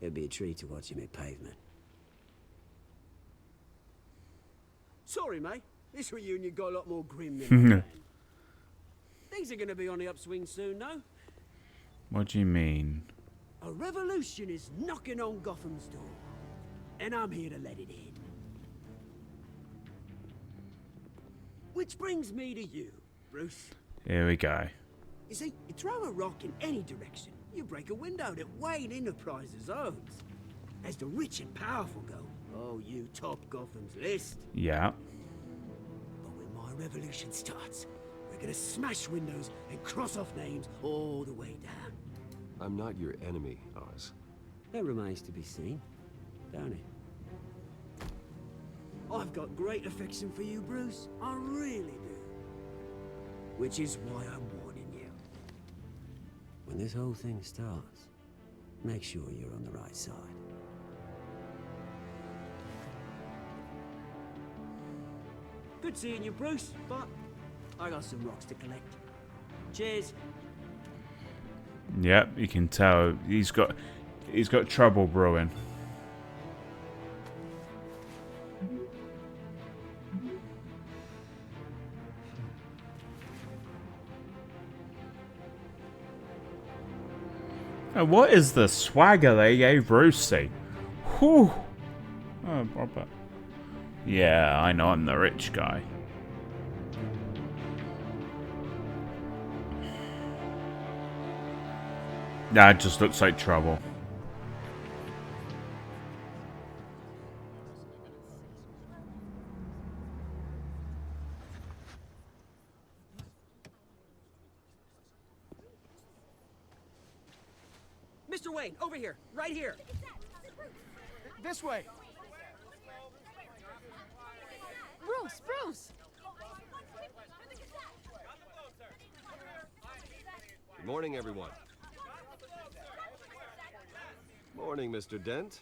Speaker 5: it'd be a treat to watch him hit pavement. Sorry, mate. This reunion got a lot more grim than I planned. Things are gonna be on the upswing soon, no?
Speaker 1: What do you mean?
Speaker 5: A revolution is knocking on Gotham's door. And I'm here to let it in. Which brings me to you, Bruce.
Speaker 1: Here we go.
Speaker 5: You see, you throw a rock in any direction, you break a window that Wayne Enterprises owns. As the rich and powerful go, oh, you top Gotham's list.
Speaker 1: Yeah.
Speaker 5: But when my revolution starts, we're gonna smash windows and cross off names all the way down.
Speaker 9: I'm not your enemy, Oz.
Speaker 5: That remains to be seen, don't it? I've got great affection for you, Bruce. I really do. Which is why I'm warning you. When this whole thing starts, make sure you're on the right side. Good seeing you, Bruce, but I got some rocks to collect. Cheers.
Speaker 1: Yep, you can tell he's got trouble brewing. And what is the swagger they gave Brucey? Whew. Oh, proper. Yeah, I know I'm the rich guy. That just looks like trouble.
Speaker 5: Mr. Wayne, over here, right here.
Speaker 15: This way.
Speaker 7: Bruce!
Speaker 9: Good morning, everyone. Morning, Mr. Dent.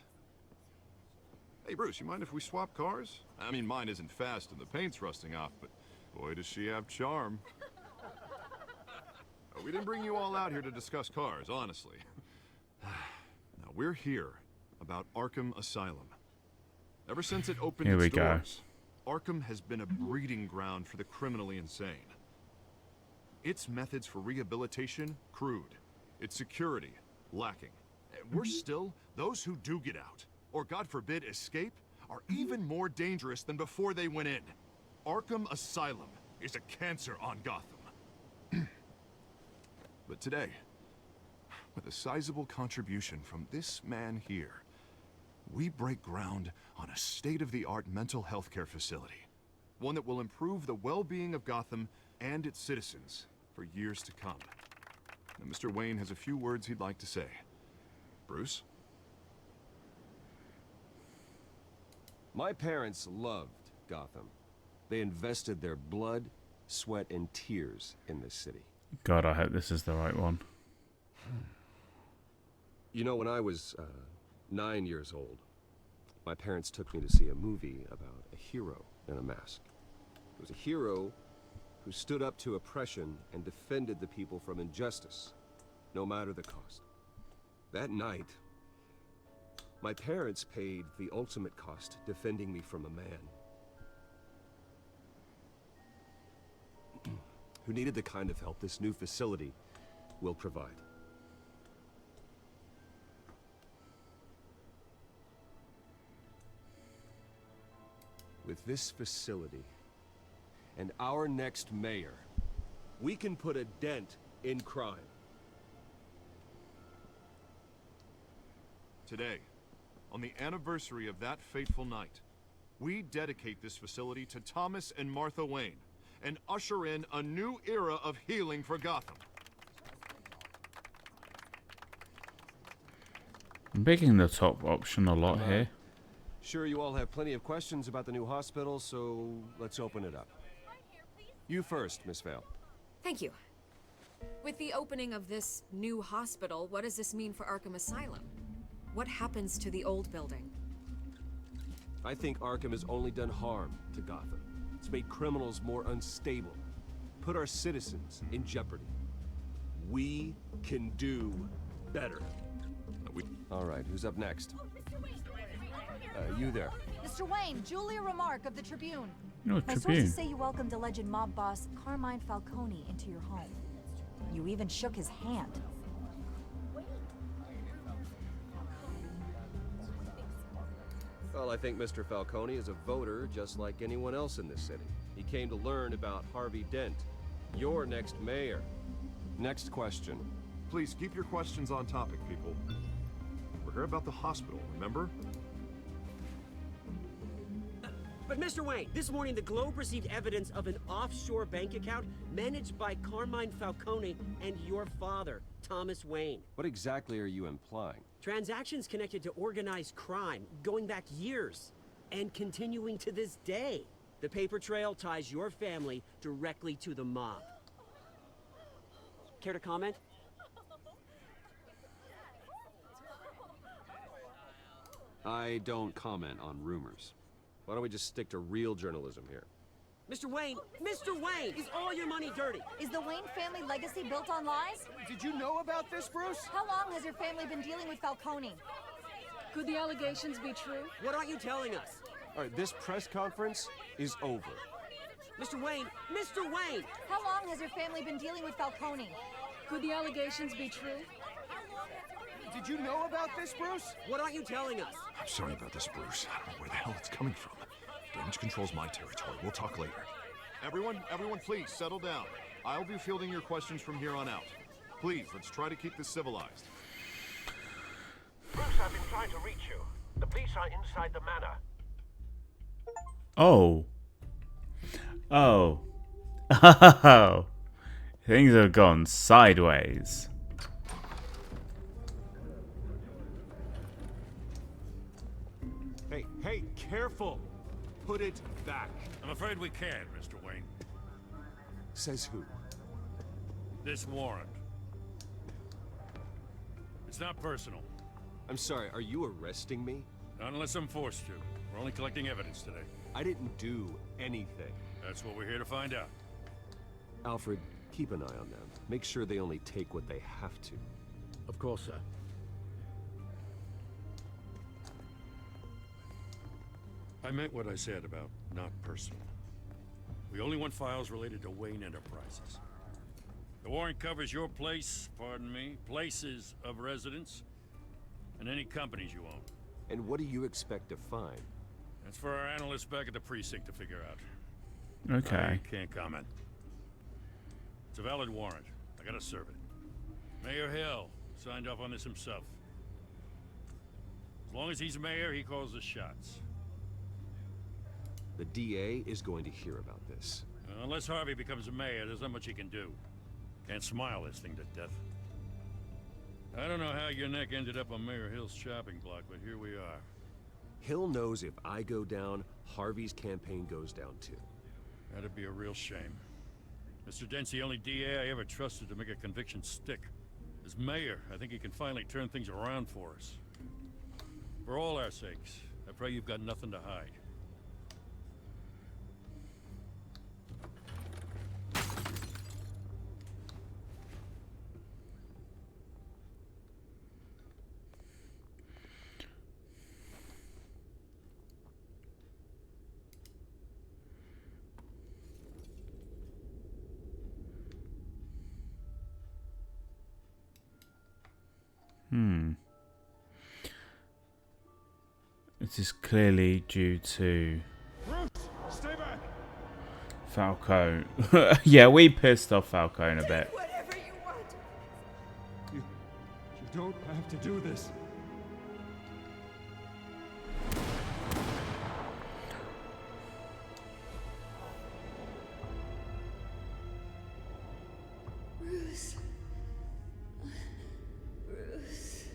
Speaker 8: Hey, Bruce, you mind if we swap cars? I mean, mine isn't fast and the paint's rusting off, but boy, does she have charm. We didn't bring you all out here to discuss cars, honestly. Now, we're here about Arkham Asylum. Ever since it opened its doors, Arkham has been a breeding ground for the criminally insane. Its methods for rehabilitation, crude. Its security, lacking. Worse still, those who do get out, or God forbid escape, are even more dangerous than before they went in. Arkham Asylum is a cancer on Gotham. But today, with a sizable contribution from this man here, we break ground on a state-of-the-art mental health care facility. One that will improve the well-being of Gotham and its citizens for years to come. Now, Mr. Wayne has a few words he'd like to say. Bruce?
Speaker 9: My parents loved Gotham. They invested their blood, sweat, and tears in this city.
Speaker 1: God, I hope this is the right one.
Speaker 9: You know, when I was 9 years old, my parents took me to see a movie about a hero in a mask. It was a hero who stood up to oppression and defended the people from injustice, no matter the cost. That night, my parents paid the ultimate cost defending me from a man who needed the kind of help this new facility will provide. With this facility and our next mayor, we can put a dent in crime.
Speaker 8: Today, on the anniversary of that fateful night, we dedicate this facility to Thomas and Martha Wayne and usher in a new era of healing for Gotham.
Speaker 1: I'm picking the top option a lot here.
Speaker 9: Sure, you all have plenty of questions about the new hospital, so let's open it up. You first, Miss Vale.
Speaker 12: Thank you. With the opening of this new hospital, what does this mean for Arkham Asylum? What happens to the old building?
Speaker 9: I think Arkham has only done harm to Gotham. It's made criminals more unstable, put our citizens in jeopardy. We can do better. All right, who's up next? You there.
Speaker 16: Mr. Wayne, Julia Remark of the Tribune.
Speaker 1: No,
Speaker 16: My
Speaker 1: Tribune.
Speaker 16: sources say you welcomed alleged mob boss Carmine Falcone into your home. You even shook his hand.
Speaker 9: Well, I think Mr. Falcone is a voter just like anyone else in this city. He came to learn about Harvey Dent, your next mayor. Next question.
Speaker 8: Please keep your questions on topic, people. We're here about the hospital, remember?
Speaker 5: But Mr. Wayne, this morning the Globe received evidence of an offshore bank account managed by Carmine Falcone and your father, Thomas Wayne.
Speaker 9: What exactly are you implying?
Speaker 5: Transactions connected to organized crime going back years and continuing to this day. The paper trail ties your family directly to the mob. Care to comment?
Speaker 9: I don't comment on rumors. Why don't we just stick to real journalism here?
Speaker 5: Mr. Wayne, is all your money dirty?
Speaker 16: Is the Wayne family legacy built on lies?
Speaker 15: Did you know about this, Bruce?
Speaker 16: How long has your family been dealing with Falcone?
Speaker 12: Could the allegations be true?
Speaker 5: What aren't you telling us?
Speaker 9: All right, this press conference is over.
Speaker 5: Mr. Wayne!
Speaker 16: How long has your family been dealing with Falcone?
Speaker 12: Could the allegations be true?
Speaker 15: Did you know about this, Bruce?
Speaker 5: What aren't you telling us?
Speaker 8: I'm sorry about this, Bruce. I don't know where the hell it's coming from. Damage control's my territory. We'll talk later. Everyone, please settle down. I'll be fielding your questions from here on out. Please, let's try to keep this civilized.
Speaker 17: Bruce, I've been trying to reach you. The police are inside the manor.
Speaker 1: Oh. Oh. Things have gone sideways.
Speaker 9: Hey, careful! Put it back.
Speaker 11: I'm afraid we can't, Mr. Wayne.
Speaker 9: Says who?
Speaker 11: This warrant. It's not personal.
Speaker 9: I'm sorry, are you arresting me?
Speaker 11: Not unless I'm forced to. We're only collecting evidence today.
Speaker 9: I didn't do anything.
Speaker 11: That's what we're here to find out.
Speaker 9: Alfred, keep an eye on them. Make sure they only take what they have to.
Speaker 4: Of course, sir.
Speaker 11: I meant what I said about not personal. We only want files related to Wayne Enterprises. The warrant covers your place, pardon me, places of residence, and any companies you own.
Speaker 9: And what do you expect to find?
Speaker 11: That's for our analysts back at the precinct to figure out.
Speaker 1: Okay.
Speaker 11: I can't comment. It's a valid warrant. I gotta serve it. Mayor Hill signed off on this himself. As long as he's mayor, he calls the shots.
Speaker 9: The DA is going to hear about this.
Speaker 11: Unless Harvey becomes a mayor, there's not much he can do. Can't smile this thing to death. I don't know how your neck ended up on Mayor Hill's chopping block, but here we are.
Speaker 9: Hill knows if I go down, Harvey's campaign goes down too.
Speaker 11: That'd be a real shame. Mr. Dent's the only DA I ever trusted to make a conviction stick. As mayor, I think he can finally turn things around for us. For all our sakes, I pray you've got nothing to hide.
Speaker 1: This is clearly due to
Speaker 15: Bruce, stay back.
Speaker 1: Falcone. Yeah, we pissed off Falcone a bit.
Speaker 10: Whatever you want.
Speaker 15: You don't have to do this.
Speaker 10: Bruce. Bruce.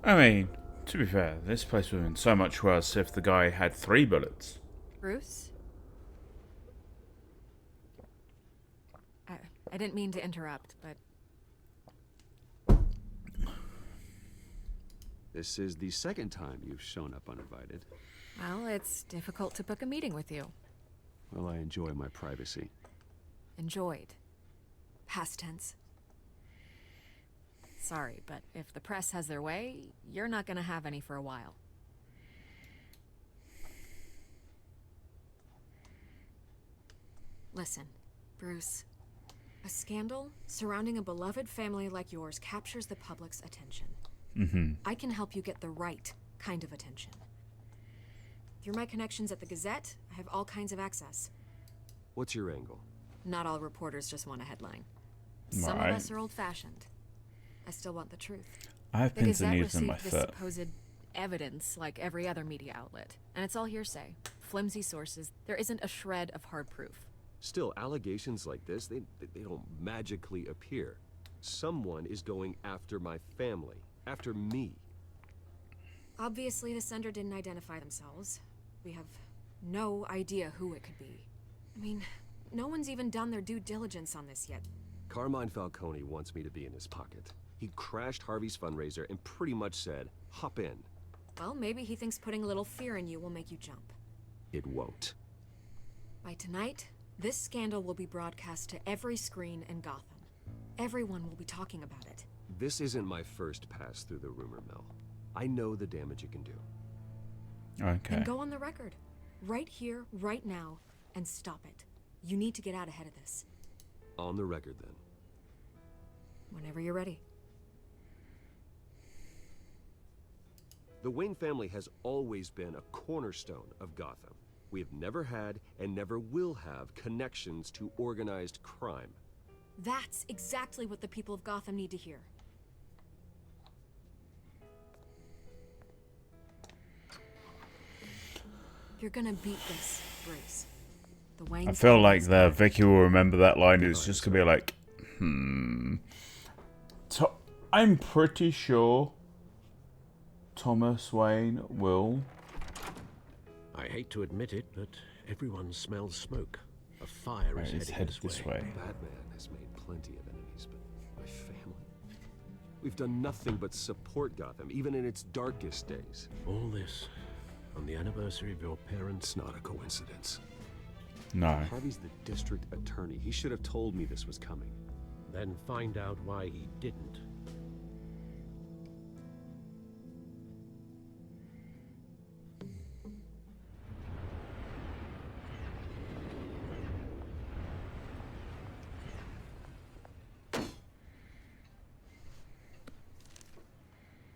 Speaker 1: I mean, To be fair, this place would have been so much worse if the guy had 3 bullets.
Speaker 12: Bruce? I didn't mean to interrupt, but...
Speaker 9: This is the second time you've shown up uninvited.
Speaker 12: Well, it's difficult to book a meeting with you.
Speaker 9: Well, I enjoy my privacy.
Speaker 12: Enjoyed. Past tense. Sorry, but if the press has their way, you're not gonna have any for a while. Listen, Bruce. A scandal surrounding a beloved family like yours captures the public's attention. I can help you get the right kind of attention. Through my connections at the Gazette, I have all kinds of access.
Speaker 9: What's your angle?
Speaker 12: Not all reporters just want a headline. Some of us are old-fashioned. I still want the truth.
Speaker 1: I have
Speaker 12: The
Speaker 1: pins and
Speaker 12: Gazette
Speaker 1: needles in my
Speaker 12: received this
Speaker 1: foot.
Speaker 12: supposed evidence like every other media outlet, and it's all hearsay. Flimsy sources. There isn't a shred of hard proof.
Speaker 9: Still, allegations like this, they don't magically appear. Someone is going after my family, after me.
Speaker 12: Obviously, the sender didn't identify themselves. We have no idea who it could be. I mean, no one's even done their due diligence on this yet.
Speaker 9: Carmine Falcone wants me to be in his pocket. He crashed Harvey's fundraiser and pretty much said, hop in.
Speaker 12: Well, maybe he thinks putting a little fear in you will make you jump.
Speaker 9: It won't.
Speaker 12: By tonight, this scandal will be broadcast to every screen in Gotham. Everyone will be talking about it.
Speaker 9: This isn't my first pass through the rumor mill. I know the damage it can do.
Speaker 1: Okay.
Speaker 12: And go on the record. Right here, right now, and stop it. You need to get out ahead of this.
Speaker 9: On the record, then.
Speaker 12: Whenever you're ready.
Speaker 9: The Wayne family has always been a cornerstone of Gotham. We have never had and never will have connections to organized crime.
Speaker 12: That's exactly what the people of Gotham need to hear. You're gonna beat this, Bruce. The Waynes
Speaker 1: I feel like the Vicky will remember that line. It's just gonna be like, I'm pretty sure Thomas Wayne will.
Speaker 4: I hate to admit it, but everyone smells smoke. A fire is headed this way.
Speaker 9: Batman has made plenty of enemies, but my family? We've done nothing but support Gotham, even in its darkest days.
Speaker 4: All this on the anniversary of your parents'
Speaker 9: It's not a coincidence.
Speaker 1: No.
Speaker 9: Harvey's the district attorney. He should have told me this was coming.
Speaker 4: Then find out why he didn't.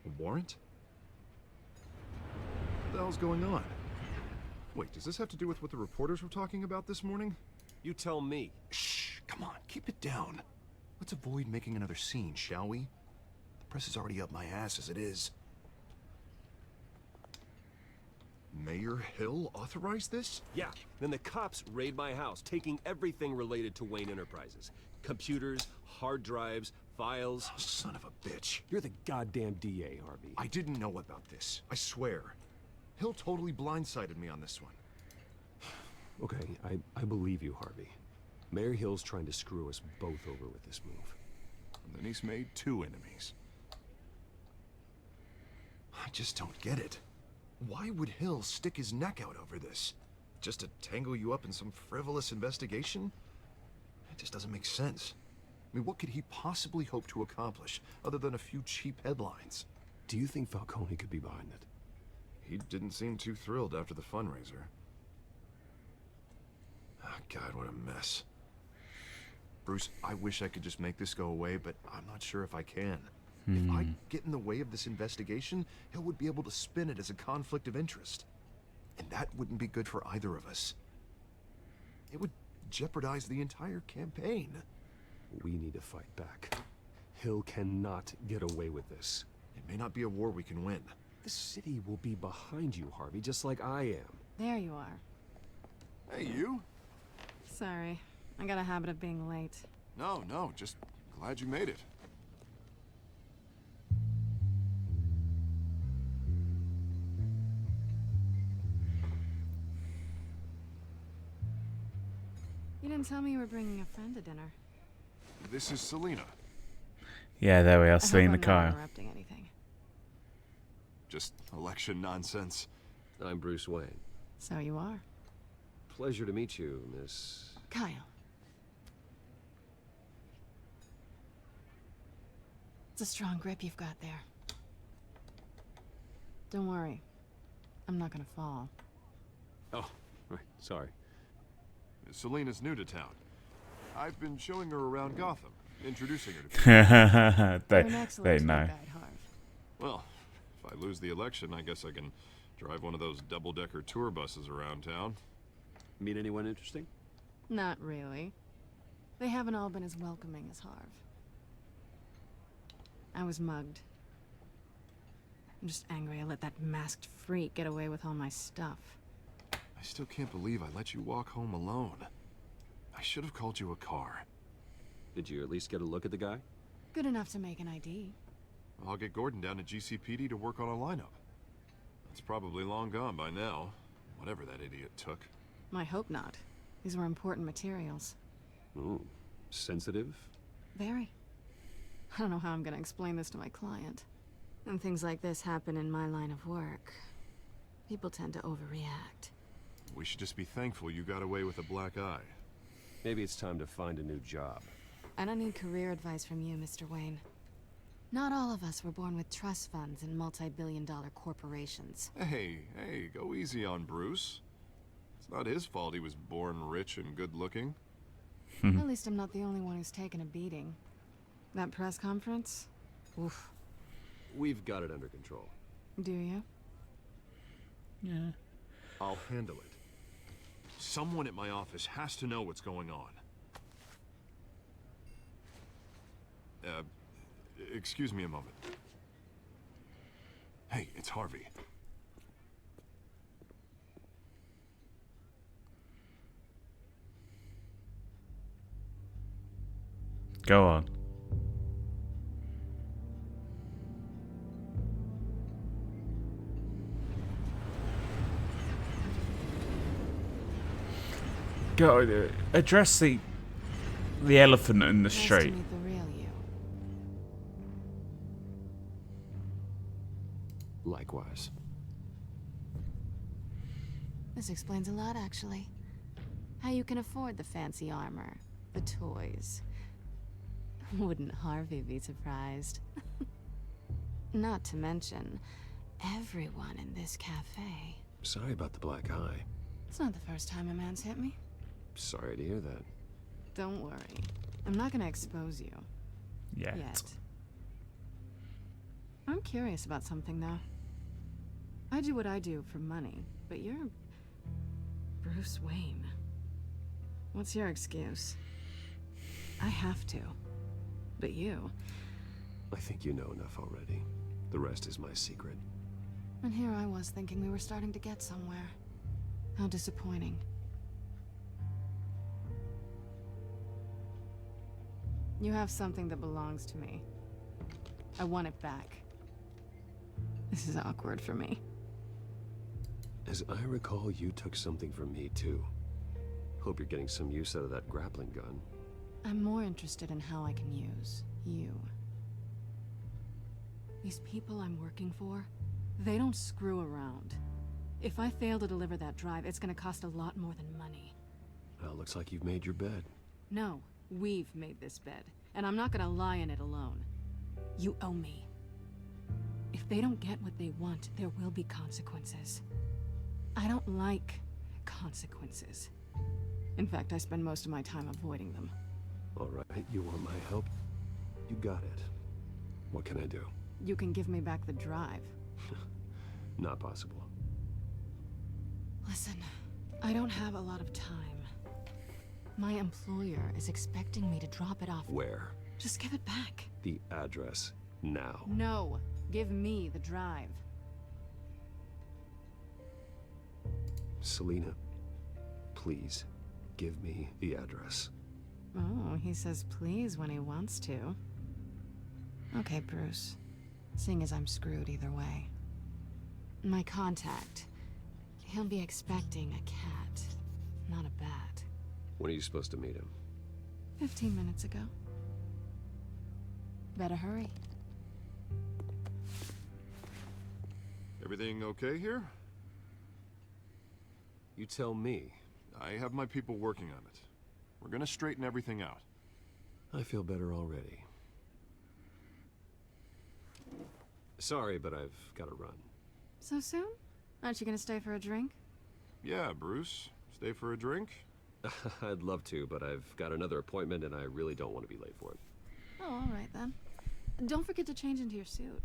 Speaker 8: A warrant? What the hell's going on? Wait, does this have to do with what the reporters were talking about this morning?
Speaker 9: You tell me.
Speaker 8: Shh, come on, keep it down. Let's avoid making another scene, shall we? The press is already up my ass as it is. Mayor Hill authorized this?
Speaker 9: Yeah, then the cops raid my house, taking everything related to Wayne Enterprises. Computers, hard drives, files.
Speaker 8: Oh, son of a bitch.
Speaker 9: You're the goddamn DA, Harvey.
Speaker 8: I didn't know about this, I swear. Hill totally blindsided me on this one.
Speaker 9: Okay, I believe you, Harvey. Mayor Hill's trying to screw us both over with this move.
Speaker 8: And then he's made 2 enemies. I just don't get it. Why would Hill stick his neck out over this? Just to tangle you up in some frivolous investigation? It just doesn't make sense. I mean, what could he possibly hope to accomplish other than a few cheap headlines?
Speaker 9: Do you think Falcone could be behind it?
Speaker 8: He didn't seem too thrilled after the fundraiser. Oh, God, what a mess. Bruce, I wish I could just make this go away, but I'm not sure if I can. If I get in the way of this investigation, Hill would be able to spin it as a conflict of interest. And that wouldn't be good for either of us. It would jeopardize the entire campaign.
Speaker 9: We need to fight back. Hill cannot get away with this.
Speaker 8: It may not be a war we can win.
Speaker 9: The city will be behind you, Harvey, just like I am.
Speaker 7: There you are.
Speaker 8: Hey, you?
Speaker 7: Sorry. I got a habit of being late.
Speaker 8: No, just glad you made it.
Speaker 7: You didn't tell me you were bringing a friend to dinner.
Speaker 8: This is Selina.
Speaker 1: Yeah, there we are,
Speaker 7: I
Speaker 1: seeing the
Speaker 7: hope I'm not
Speaker 1: car.
Speaker 7: interrupting anything.
Speaker 8: Just election nonsense.
Speaker 9: I'm Bruce Wayne.
Speaker 7: So you are.
Speaker 9: Pleasure to meet you, Miss...
Speaker 7: Kyle. It's a strong grip you've got there. Don't worry. I'm not gonna fall.
Speaker 9: Oh, right, sorry.
Speaker 8: Selina's new to town. I've been showing her around Gotham, introducing her to people.
Speaker 7: You're an excellent
Speaker 1: they know.
Speaker 7: tour guide, Harv.
Speaker 8: Well, if I lose the election, I guess I can drive one of those double-decker tour buses around town.
Speaker 9: Meet anyone interesting?
Speaker 7: Not really. They haven't all been as welcoming as Harv. I was mugged. I'm just angry I let that masked freak get away with all my stuff.
Speaker 8: I still can't believe I let you walk home alone. I should have called you a car.
Speaker 9: Did you at least get a look at the guy?
Speaker 7: Good enough to make an ID.
Speaker 8: I'll get Gordon down to GCPD to work on a lineup. It's probably long gone by now, whatever that idiot took.
Speaker 7: I hope not. These were important materials.
Speaker 9: Ooh, sensitive?
Speaker 7: Very. I don't know how I'm gonna explain this to my client. When things like this happen in my line of work, people tend to overreact.
Speaker 8: We should just be thankful you got away with a black eye.
Speaker 9: Maybe it's time to find a new job.
Speaker 7: I don't need career advice from you, Mr. Wayne. Not all of us were born with trust funds and multi-billion-dollar corporations.
Speaker 8: Hey, go easy on Bruce. It's not his fault he was born rich and good-looking.
Speaker 7: At least I'm not the only one who's taken a beating. That press conference? Oof.
Speaker 9: We've got it under control.
Speaker 7: Do you?
Speaker 1: Yeah.
Speaker 8: I'll handle it. Someone at my office has to know what's going on. Excuse me a moment. Hey, it's Harvey.
Speaker 1: Go on. Go address the elephant in the
Speaker 7: Nice
Speaker 1: street.
Speaker 7: to meet the real you.
Speaker 9: Likewise.
Speaker 7: This explains a lot, actually. How you can afford the fancy armor, the toys. Wouldn't Harvey be surprised? Not to mention, everyone in this cafe.
Speaker 9: Sorry about the black eye.
Speaker 7: It's not the first time a man's hit me.
Speaker 9: Sorry to hear that.
Speaker 7: Don't worry. I'm not gonna expose you.
Speaker 1: Yet.
Speaker 7: I'm curious about something, though. I do what I do for money, but you're... Bruce Wayne. What's your excuse? I have to. But you...
Speaker 9: I think you know enough already. The rest is my secret.
Speaker 7: And here I was thinking we were starting to get somewhere. How disappointing. You have something that belongs to me. I want it back. This is awkward for me.
Speaker 9: As I recall, you took something from me, too. Hope you're getting some use out of that grappling gun.
Speaker 7: I'm more interested in how I can use you. These people I'm working for, they don't screw around. If I fail to deliver that drive, it's gonna cost a lot more than money.
Speaker 9: Well, looks like you've made your bed.
Speaker 7: No, we've made this bed, and I'm not gonna lie in it alone. You owe me. If they don't get what they want, there will be consequences. I don't like consequences. In fact, I spend most of my time avoiding them.
Speaker 9: All right, you want my help? You got it. What can I do?
Speaker 7: You can give me back the drive.
Speaker 9: Not possible.
Speaker 7: Listen, I don't have a lot of time. My employer is expecting me to drop it off.
Speaker 9: Where?
Speaker 7: Just give it back.
Speaker 9: The address, now.
Speaker 7: No, give me the drive.
Speaker 9: Selina, please, give me the address.
Speaker 7: Oh, he says please when he wants to. Okay, Bruce. Seeing as I'm screwed either way. My contact. He'll be expecting a cat, not a bat.
Speaker 9: When are you supposed to meet him?
Speaker 7: 15 minutes ago. Better hurry.
Speaker 8: Everything okay here?
Speaker 9: You tell me.
Speaker 8: I have my people working on it. We're gonna straighten everything out.
Speaker 9: I feel better already. Sorry, but I've got to run.
Speaker 7: So soon? Aren't you gonna stay for a drink?
Speaker 8: Yeah, Bruce. Stay for a drink?
Speaker 9: I'd love to, but I've got another appointment and I really don't want to be late for it.
Speaker 7: Oh, all right then. Don't forget to change into your suit.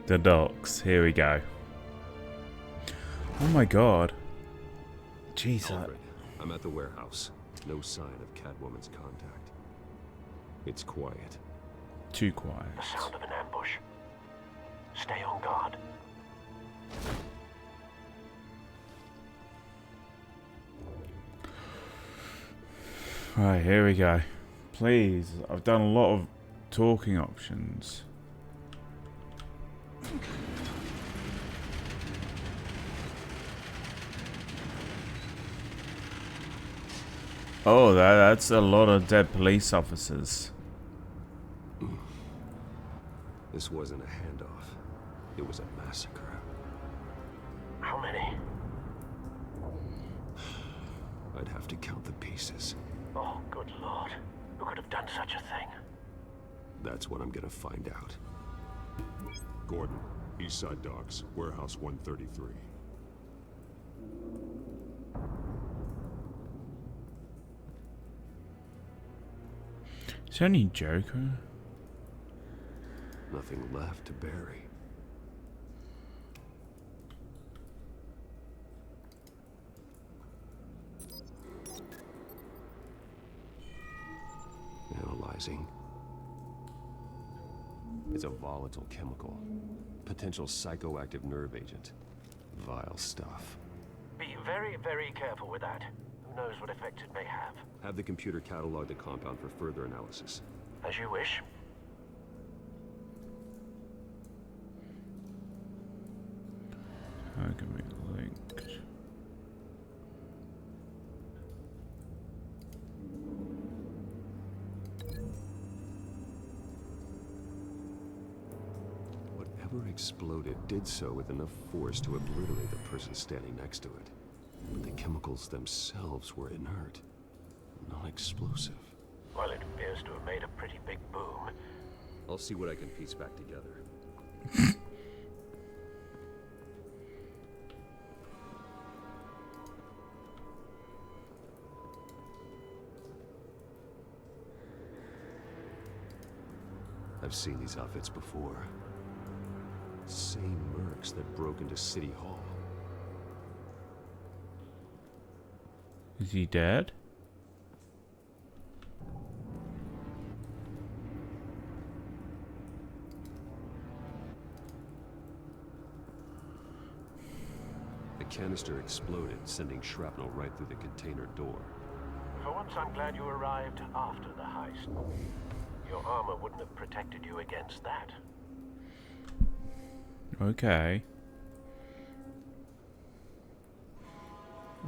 Speaker 1: The docks. Here we go. Oh my god. Jeez.
Speaker 9: Alfred, I'm at the warehouse. No sign of Catwoman's contact. It's quiet.
Speaker 1: Too quiet.
Speaker 17: The sound of an ambush. Stay on guard.
Speaker 1: Right, here we go. Please, I've done a lot of talking options. Oh, that's a lot of dead police officers.
Speaker 9: This wasn't a handoff. It was a massacre.
Speaker 17: How many?
Speaker 9: I'd have to count the pieces.
Speaker 17: Oh, good lord. Who could have done such a thing?
Speaker 9: That's what I'm gonna find out.
Speaker 6: Gordon, Eastside Docks, Warehouse 133.
Speaker 1: Is there any Joker?
Speaker 9: Nothing left to bury. Analyzing. It's a volatile chemical. Potential psychoactive nerve agent. Vile stuff.
Speaker 17: Be very, very careful with that. Who knows what effects it may have.
Speaker 9: Have the computer catalog the compound for further analysis.
Speaker 17: As you wish.
Speaker 1: How can we link?
Speaker 9: Whatever exploded did so with enough force to obliterate the person standing next to it. But the chemicals themselves were inert, non-explosive.
Speaker 17: Well, it appears to have made a pretty big boom.
Speaker 9: I'll see what I can piece back together. I've seen these outfits before. Same mercs that broke into City Hall.
Speaker 1: Is he dead?
Speaker 9: The canister exploded, sending shrapnel right through the container door.
Speaker 17: For once, I'm glad you arrived after the heist. Your armor wouldn't have protected you against that.
Speaker 1: Okay.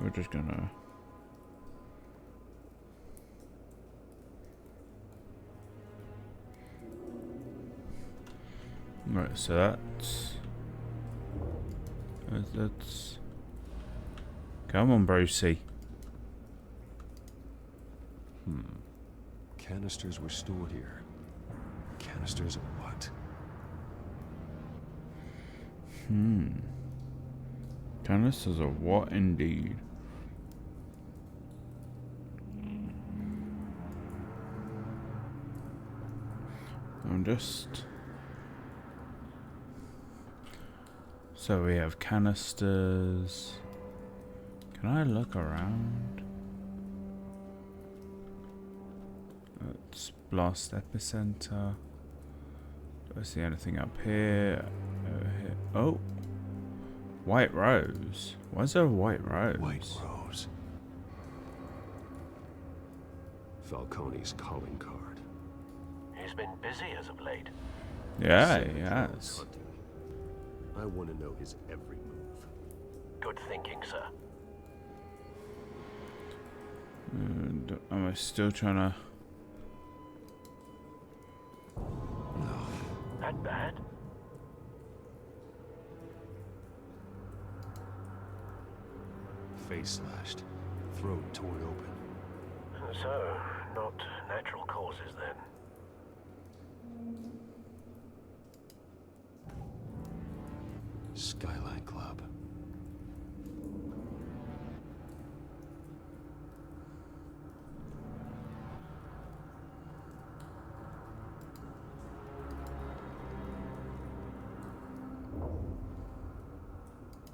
Speaker 1: We're just gonna... Right, so that's... Come on, Brucey.
Speaker 9: Canisters were stored here. Canisters of what?
Speaker 1: Canisters of what indeed? I'm just... So we have canisters. Can I look around? Let's blast epicenter. Do I see anything up here? Over here. Oh! White rose. Why is there a white rose?
Speaker 9: White rose.
Speaker 6: Falcone's calling card.
Speaker 17: He's been busy as of late.
Speaker 1: Yeah, he has.
Speaker 9: I want to know his every move.
Speaker 17: Good thinking, sir.
Speaker 1: And am I still trying to...
Speaker 17: That bad?
Speaker 6: Face slashed, throat torn open.
Speaker 17: So, not natural causes then.
Speaker 6: Skyline Club.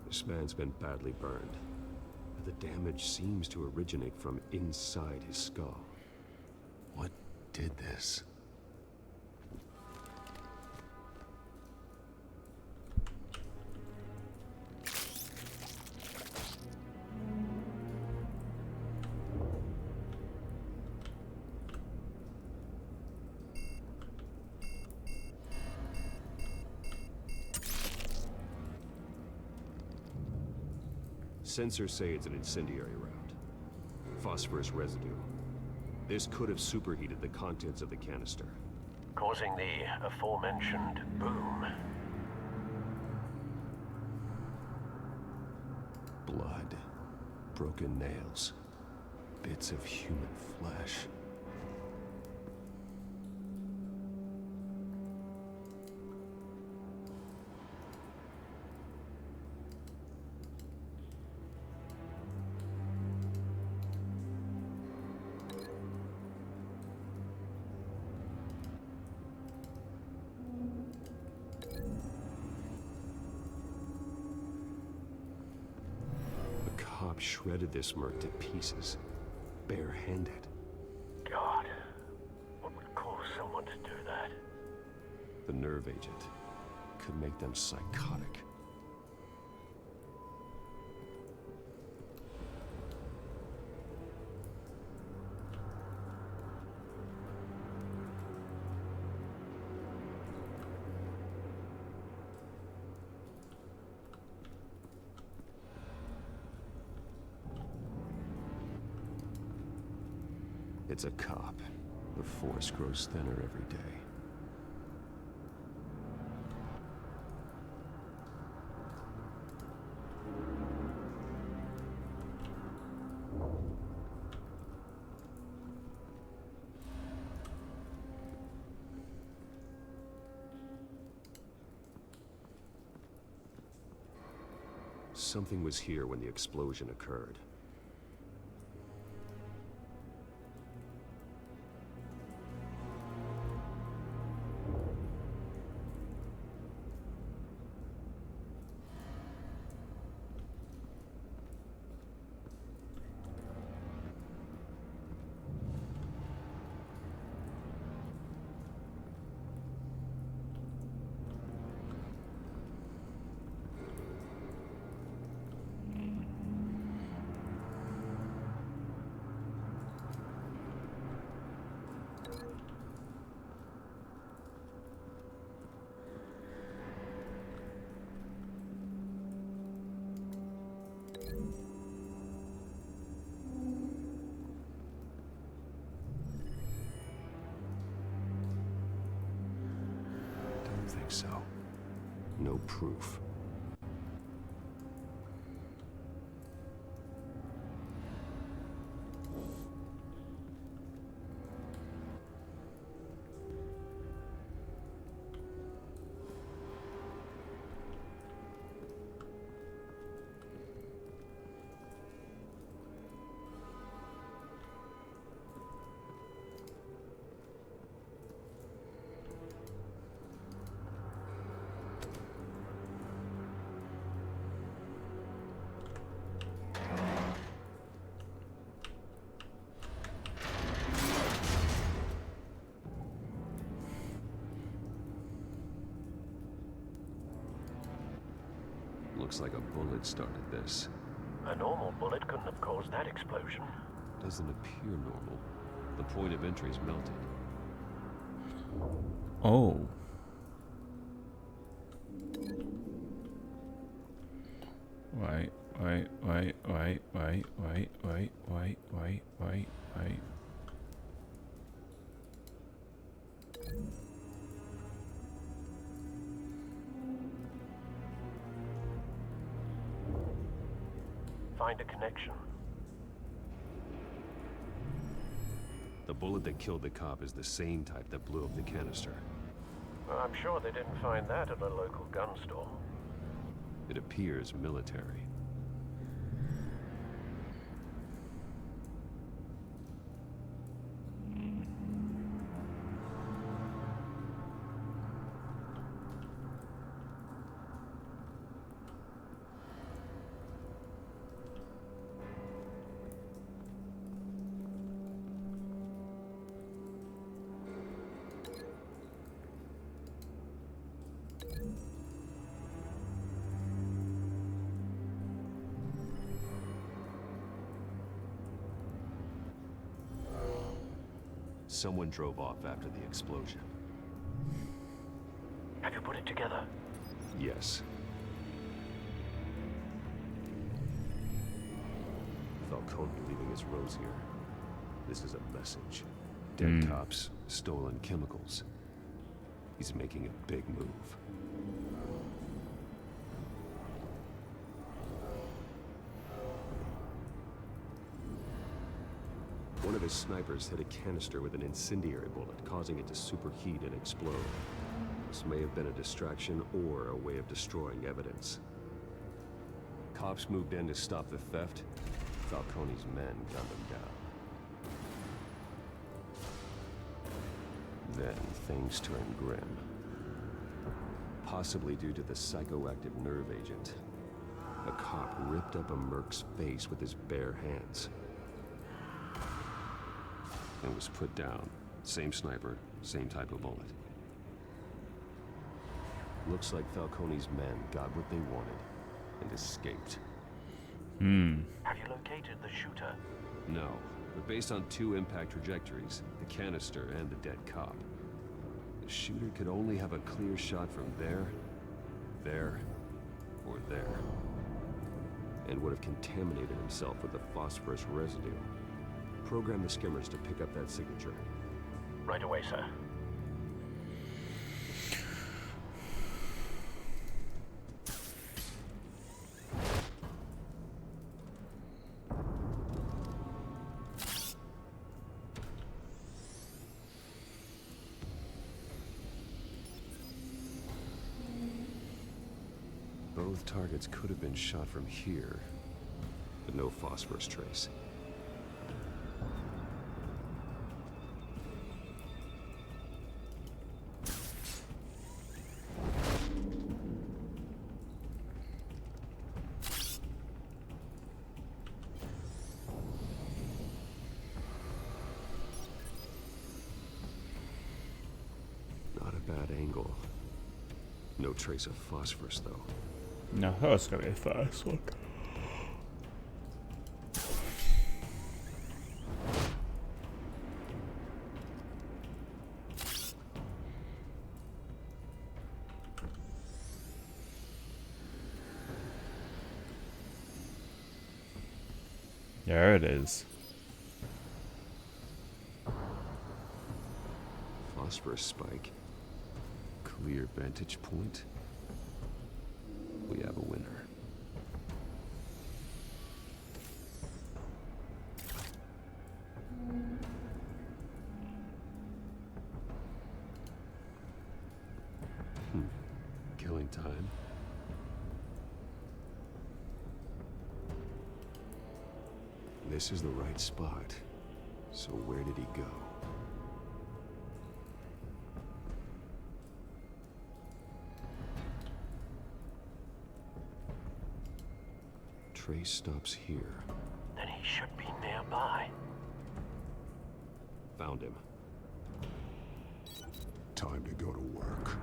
Speaker 9: This man's been badly burned. The damage seems to originate from inside his skull.
Speaker 6: What did this?
Speaker 9: Sensors say it's an incendiary round. Phosphorus residue. This could have superheated the contents of the canister.
Speaker 17: Causing the aforementioned boom.
Speaker 6: Blood. Broken nails. Bits of human flesh.
Speaker 9: Shredded this merc to pieces, barehanded.
Speaker 17: God, what would cause someone to do that?
Speaker 9: The nerve agent could make them psychotic. It's a cop. The force grows thinner every day. Something was here when the explosion occurred. Don't think so. No proof. Looks like a bullet started this.
Speaker 17: A normal bullet couldn't have caused that explosion.
Speaker 9: Doesn't appear normal. The point of entry's melted.
Speaker 1: Oh. Wait.
Speaker 17: Find a connection.
Speaker 9: The bullet that killed the cop is the same type that blew up the canister.
Speaker 17: Well, I'm sure they didn't find that at a local gun store.
Speaker 9: It appears military. Someone drove off after the explosion.
Speaker 17: Have you put it together?
Speaker 9: Yes. Falcone leaving his rose here. This is a message. Dead cops, stolen chemicals. He's making a big move. One of his snipers hit a canister with an incendiary bullet, causing it to superheat and explode. This may have been a distraction or a way of destroying evidence. Cops moved in to stop the theft. Falcone's men gunned him down. Then things turned grim. Possibly due to the psychoactive nerve agent. A cop ripped up a merc's face with his bare hands. And was put down. Same sniper, same type of bullet. Looks like Falcone's men got what they wanted and escaped.
Speaker 17: Have you located the shooter?
Speaker 9: No, but based on two impact trajectories, the canister and the dead cop, the shooter could only have a clear shot from there, or there. And would have contaminated himself with the phosphorus residue. Program the skimmers to pick up that signature.
Speaker 17: Right away, sir.
Speaker 9: Both targets could have been shot from here, but no phosphorus trace. Not a bad angle. No trace of phosphorus, though.
Speaker 1: No, that's gonna be the first one. There it is.
Speaker 9: Phosphorus spike. Clear vantage point. We have a winner. Killing time. This is the right spot. So where did he go? Trace stops here.
Speaker 17: Then he should be nearby.
Speaker 9: Found him.
Speaker 6: Time to go to work.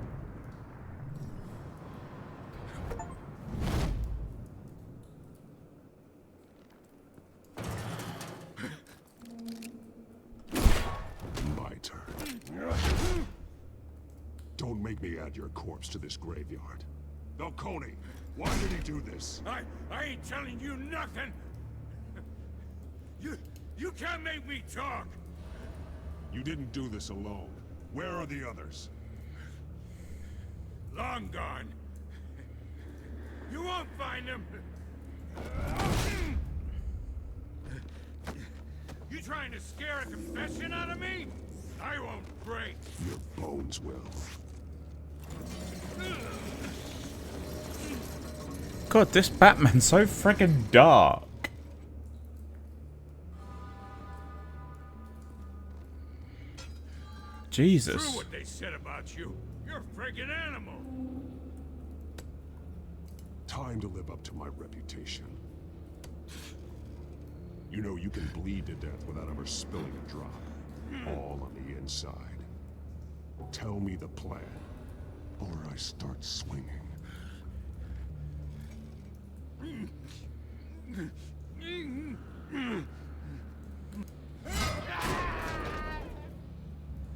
Speaker 6: Don't make me add your corpse to this graveyard. Falcone, why did he do this?
Speaker 3: I ain't telling you nothing. You can't make me talk.
Speaker 6: You didn't do this alone. Where are the others?
Speaker 3: Long gone. You won't find them. You trying to scare a confession out of me? I won't break.
Speaker 6: Your bones will.
Speaker 1: God, this Batman's so friggin' dark. Jesus.
Speaker 3: True what they said about you. You're a friggin' animal.
Speaker 6: Time to live up to my reputation. You know you can bleed to death without ever spilling a drop. All on the inside. Tell me the plan, or I start swinging.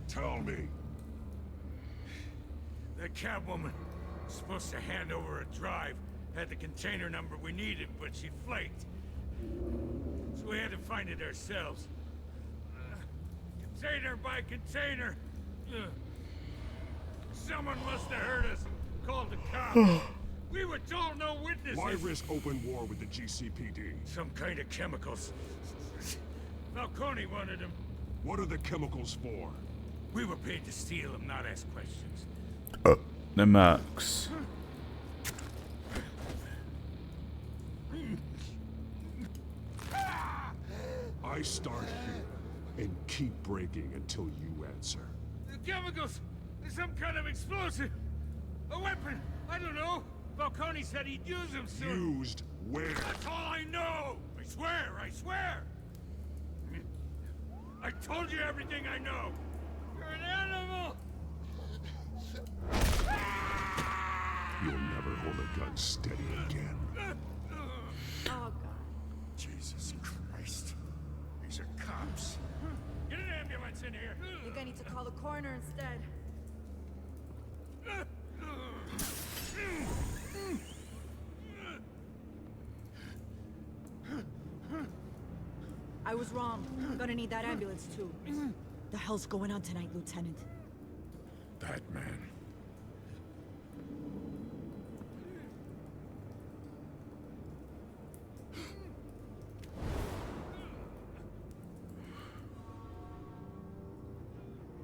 Speaker 6: Tell me.
Speaker 3: The Catwoman was supposed to hand over a drive. Had the container number we needed, but she flaked. So we had to find it ourselves. Container by container. Someone must have heard us. Called the cops. We were told no witnesses.
Speaker 6: Why risk open war with the GCPD?
Speaker 3: Some kind of chemicals. Falcone wanted them.
Speaker 6: What are the chemicals for?
Speaker 3: We were paid to steal them, not ask questions.
Speaker 1: The Mercs.
Speaker 6: I start here and keep breaking until you answer.
Speaker 3: The chemicals! There's some kind of explosive! A weapon! I don't know! Falcone said he'd use them soon.
Speaker 6: Used where?
Speaker 3: That's all I know! I swear! I swear! I told you everything I know! You're an animal!
Speaker 6: You'll never hold a gun steady again.
Speaker 3: Oh, God. Jesus Christ. These are cops. Get an ambulance in here!
Speaker 16: You're gonna need to call the coroner instead. I was wrong. I'm gonna need that ambulance too. The hell's going on tonight, Lieutenant?
Speaker 3: Batman.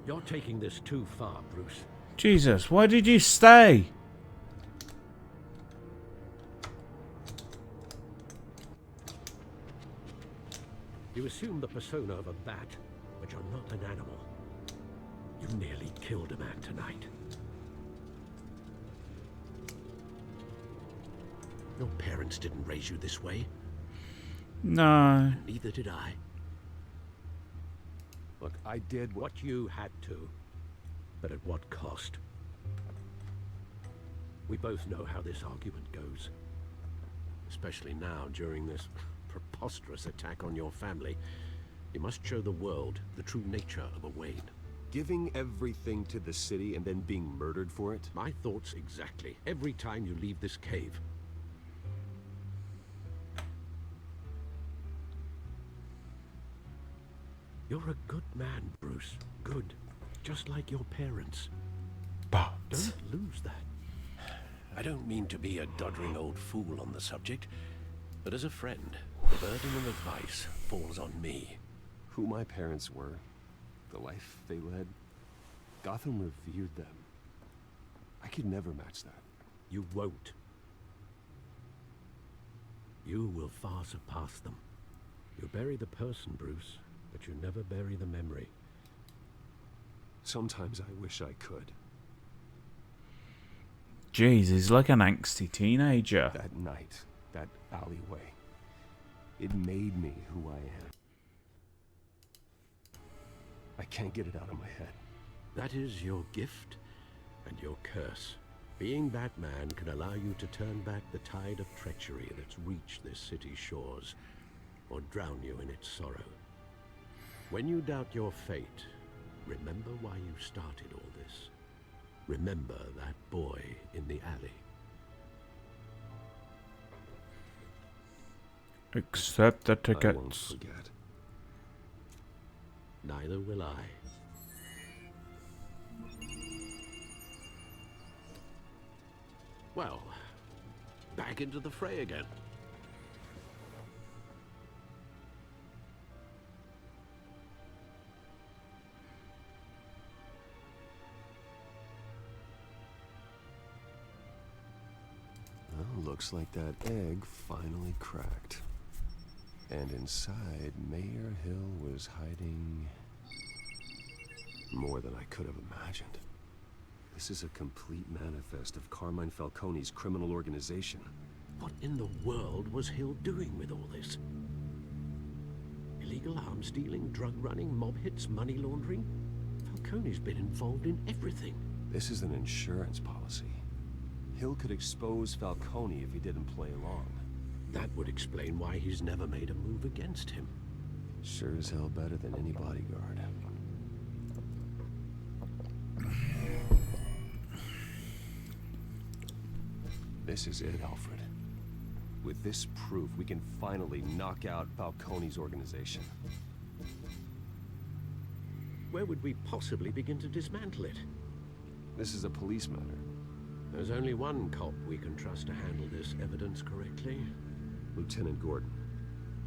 Speaker 4: You're taking this too far, Bruce.
Speaker 1: Jesus, why did you stay?
Speaker 4: You assume the persona of a bat, but you're not an animal. You nearly killed a man tonight. Your parents didn't raise you this way.
Speaker 1: No.
Speaker 4: Neither did I. Look, I did what you had to, but at what cost? We both know how this argument goes. Especially now, during this preposterous attack on your family. You must show the world the true nature of a Wayne.
Speaker 9: Giving everything to the city and then being murdered for it?
Speaker 4: My thoughts exactly. Every time you leave this cave. You're a good man, Bruce. Good. Just like your parents.
Speaker 1: But
Speaker 4: don't lose that. I don't mean to be a doddering old fool on the subject, but as a friend, the burden of advice falls on me.
Speaker 9: Who my parents were, the life they led, Gotham revered them. I could never match that.
Speaker 4: You won't. You will far surpass them. You bury the person, Bruce, but you never bury the memory.
Speaker 9: Sometimes I wish I could.
Speaker 1: Jeez, he's like an angsty teenager.
Speaker 9: That night, that alleyway, it made me who I am. I can't get it out of my head.
Speaker 4: That is your gift and your curse. Being Batman can allow you to turn back the tide of treachery that's reached this city's shores, or drown you in its sorrow. When you doubt your fate, Remember why you started all this. Remember that boy in the alley.
Speaker 1: Accept the
Speaker 9: I won't
Speaker 1: tickets.
Speaker 9: forget.
Speaker 4: Neither will I. Well, back into the fray again.
Speaker 9: Well, looks like that egg finally cracked. And inside, Mayor Hill was hiding more than I could have imagined. This is a complete manifest of Carmine Falcone's criminal organization.
Speaker 4: What in the world was Hill doing with all this? Illegal arms dealing, drug running, mob hits, money laundering? Falcone's been involved in everything.
Speaker 9: This is an insurance policy. Hill could expose Falcone if he didn't play along.
Speaker 4: That would explain why he's never made a move against him.
Speaker 9: Sure as hell better than any bodyguard. This is it, Alfred. With this proof, we can finally knock out Falcone's organization.
Speaker 4: Where would we possibly begin to dismantle it?
Speaker 9: This is a police matter.
Speaker 4: There's only one cop we can trust to handle this evidence correctly.
Speaker 9: Lieutenant Gordon.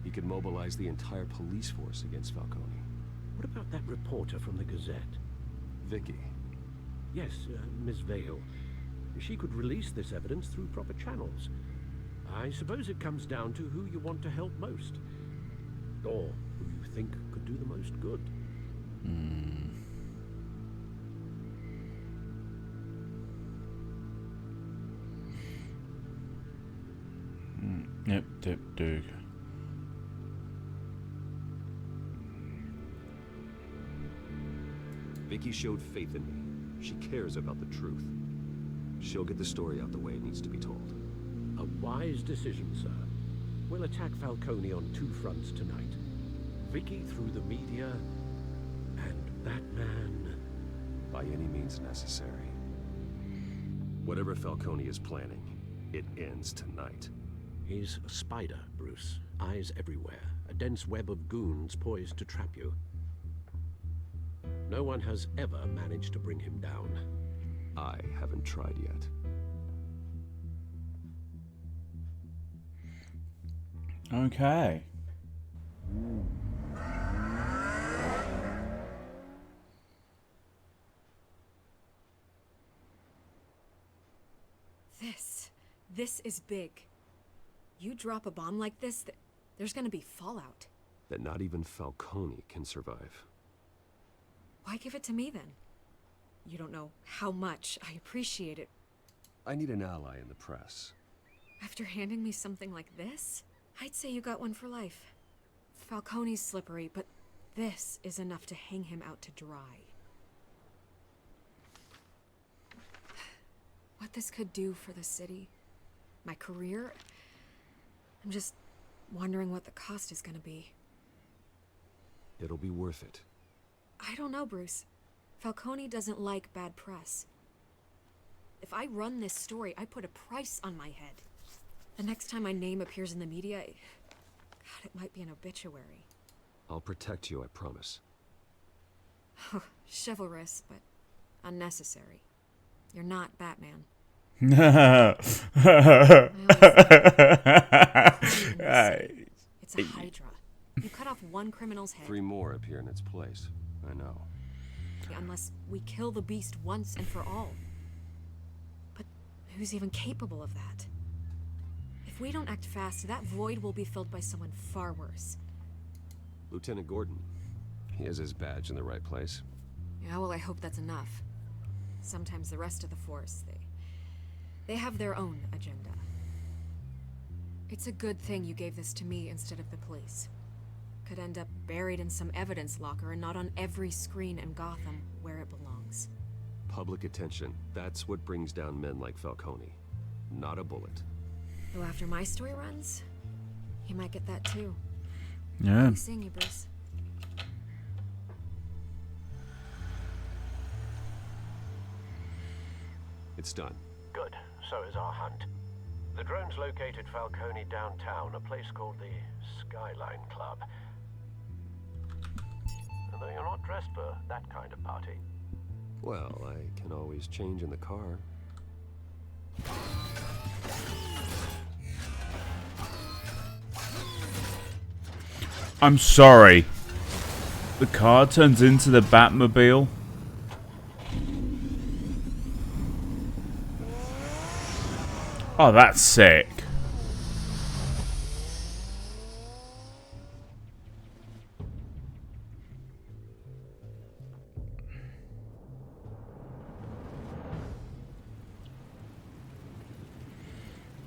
Speaker 9: He could mobilize the entire police force against Falcone.
Speaker 4: What about that reporter from the Gazette?
Speaker 9: Vicky.
Speaker 4: Yes, Miss Vale. She could release this evidence through proper channels. I suppose it comes down to who you want to help most. Or who you think could do the most good.
Speaker 1: Yep, Duke.
Speaker 9: Vicky showed faith in me. She cares about the truth. She'll get the story out the way it needs to be told.
Speaker 4: A wise decision, sir. We'll attack Falcone on two fronts tonight. Vicky through the media, and Batman...
Speaker 9: by any means necessary. Whatever Falcone is planning, it ends tonight.
Speaker 4: He's a spider, Bruce. Eyes everywhere. A dense web of goons poised to trap you. No one has ever managed to bring him down.
Speaker 9: I haven't tried yet.
Speaker 1: Okay.
Speaker 12: This is big. You drop a bomb like this, there's gonna be fallout.
Speaker 9: That not even Falcone can survive.
Speaker 12: Why give it to me then? You don't know how much I appreciate it.
Speaker 9: I need an ally in the press.
Speaker 12: After handing me something like this, I'd say you got one for life. Falcone's slippery, but this is enough to hang him out to dry. What this could do for the city, my career, I'm just wondering what the cost is gonna be.
Speaker 9: It'll be worth it.
Speaker 12: I don't know, Bruce. Falcone doesn't like bad press. If I run this story, I put a price on my head. The next time my name appears in the media, God, it might be an obituary.
Speaker 9: I'll protect you, I promise.
Speaker 12: Chivalrous, but unnecessary. You're not Batman.
Speaker 1: It's
Speaker 12: a Hydra. You cut off one criminal's head.
Speaker 9: 3 more appear in its place. I know.
Speaker 12: Unless we kill the beast once and for all. But who's even capable of that? If we don't act fast, that void will be filled by someone far worse.
Speaker 9: Lieutenant Gordon. He has his badge in the right place.
Speaker 12: Yeah, well, I hope that's enough. Sometimes the rest of the force, they have their own agenda. It's a good thing you gave this to me instead of the police. Could end up buried in some evidence locker and not on every screen in Gotham where it belongs.
Speaker 9: Public attention. That's what brings down men like Falcone. Not a bullet.
Speaker 12: Though after my story runs, he might get that too.
Speaker 1: Yeah.
Speaker 12: I'll be seeing you, Bruce.
Speaker 9: It's done.
Speaker 17: Good. So is our hunt. The drone's located Falcone downtown, a place called the Skyline Club. Although you're not dressed for that kind of party.
Speaker 9: Well, I can always change in the car.
Speaker 1: I'm sorry. The car turns into the Batmobile. Oh, that's sick.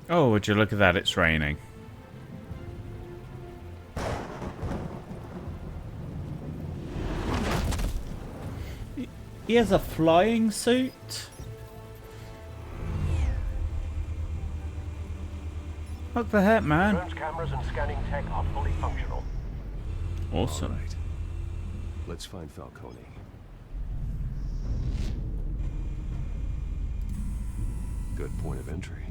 Speaker 1: Oh, would you look at that? It's raining. He has a flying suit? What the heck, man?
Speaker 17: Drone's cameras and scanning tech are fully functional.
Speaker 1: Awesome.
Speaker 9: All right. Let's find Falcone. Good point of entry.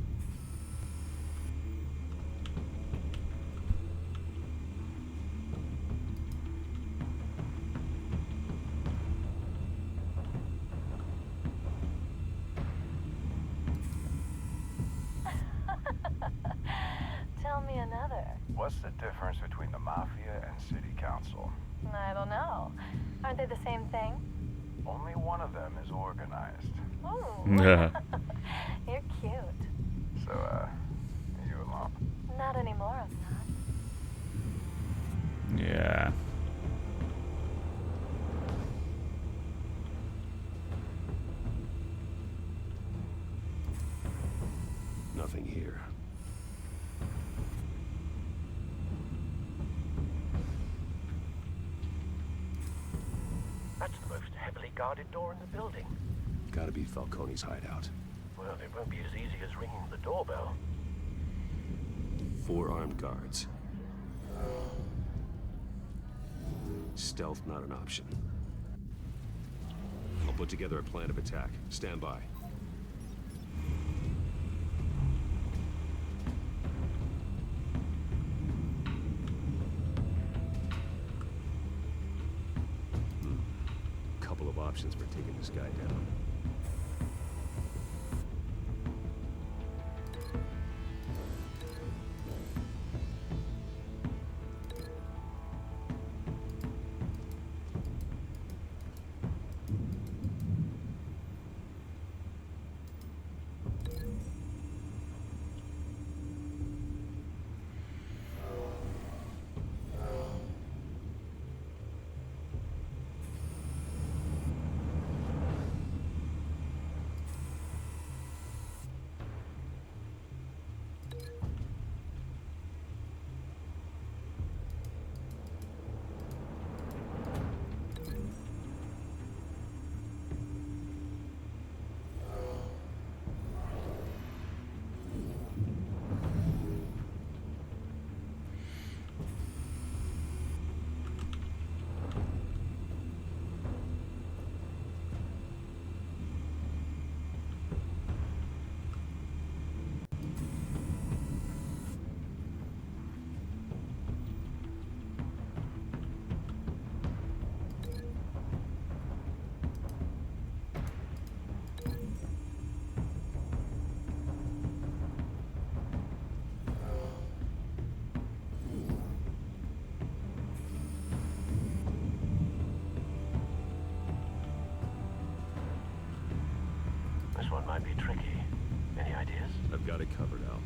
Speaker 18: Tell me another.
Speaker 19: What's the difference between the Mafia and City Council?
Speaker 18: I don't know. Aren't they the same thing?
Speaker 19: Only one of them is organized.
Speaker 18: Ooh.
Speaker 1: Yeah.
Speaker 18: You're cute.
Speaker 19: So, are you alone?
Speaker 18: Not anymore, I'm not.
Speaker 1: Yeah.
Speaker 9: Nothing here.
Speaker 17: That's the most heavily guarded door in the building.
Speaker 9: Gotta be Falcone's hideout.
Speaker 17: Well, it won't be as easy as ringing the doorbell.
Speaker 9: 4 armed guards. Stealth not an option. I'll put together a plan of attack. Stand by. Couple of options for taking this guy down.
Speaker 17: This one might be tricky. Any ideas?
Speaker 9: I've got it covered, Al.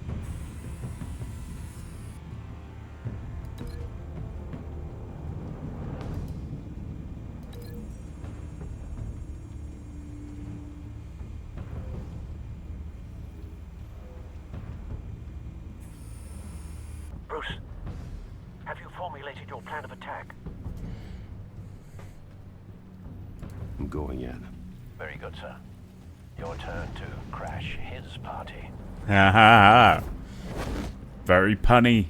Speaker 17: Bruce, have you formulated your plan of attack?
Speaker 9: I'm going in.
Speaker 17: Very good, sir. Your turn to crash his party.
Speaker 1: Ha ha ha. Very punny.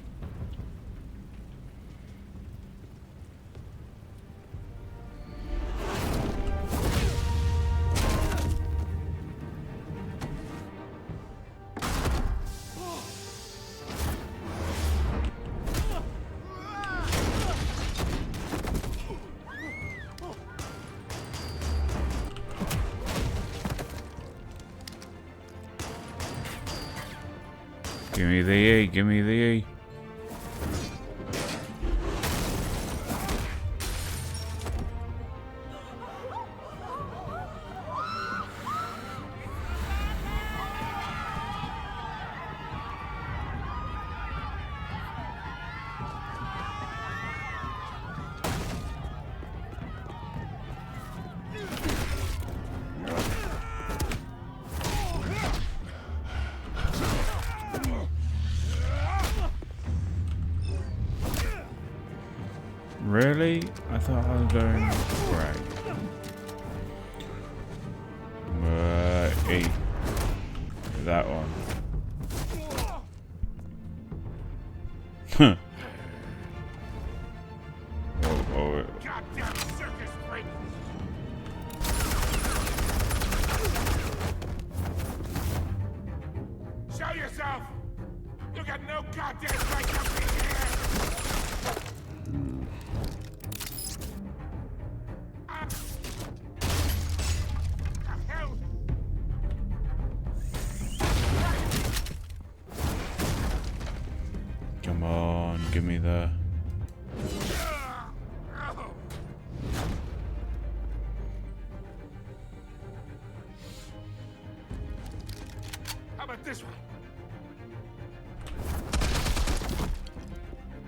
Speaker 1: Give me the E, give me the E. Really? I thought I was doing great. E. That one. Huh. Oh.
Speaker 3: Goddamn circus freak! Show yourself! You got no goddamn right to be here!
Speaker 1: Come on, give me the...
Speaker 3: How about this one?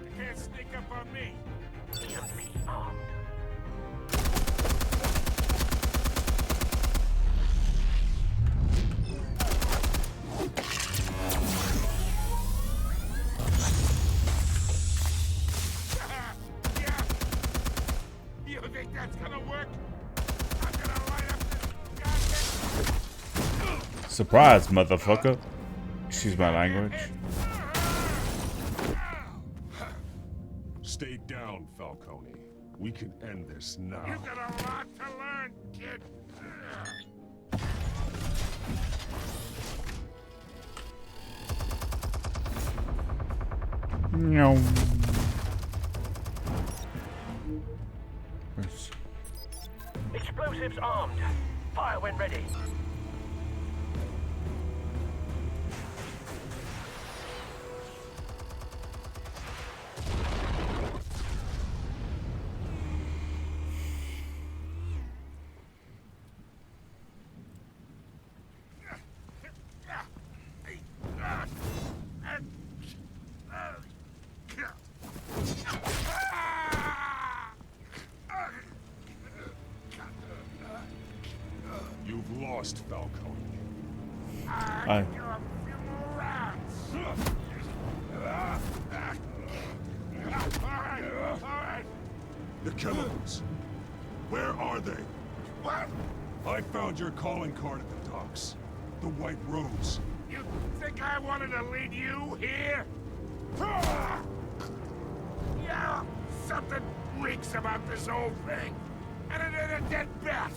Speaker 3: You can't sneak up on me. You think that's gonna work? I'm gonna light up this goddamn...
Speaker 1: Surprise, motherfucker. Excuse my language.
Speaker 6: Stay down, Falcone. We can end this now.
Speaker 3: You got a lot to learn, kid.
Speaker 1: No.
Speaker 17: Explosives armed. Fire when ready.
Speaker 6: You've lost, Falcone.
Speaker 1: I...
Speaker 6: The chemicals. Where are they?
Speaker 3: What?
Speaker 6: I found your calling card at the docks. The White Rose.
Speaker 3: You think I wanted to lead you here? Yeah, something reeks about this whole thing. And it ain't a dead bat.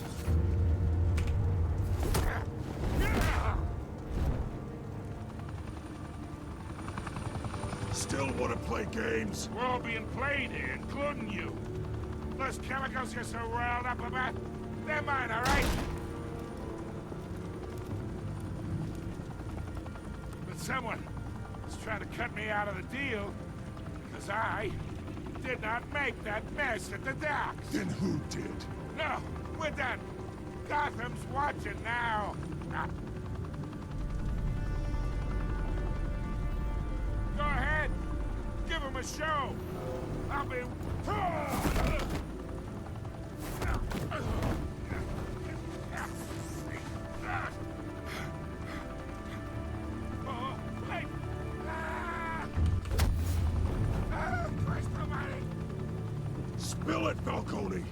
Speaker 6: Still want to play games?
Speaker 3: We're all being played here, including you. Those chemicals you're so riled up about, they're mine, all right? But someone is trying to cut me out of the deal because I did not make that mess at the docks.
Speaker 6: Then who did?
Speaker 3: No, we're done. Gotham's watching now. Go ahead. Give him a show. I'll be... Oh, wait. Christ almighty.
Speaker 6: Spill it, Falcone,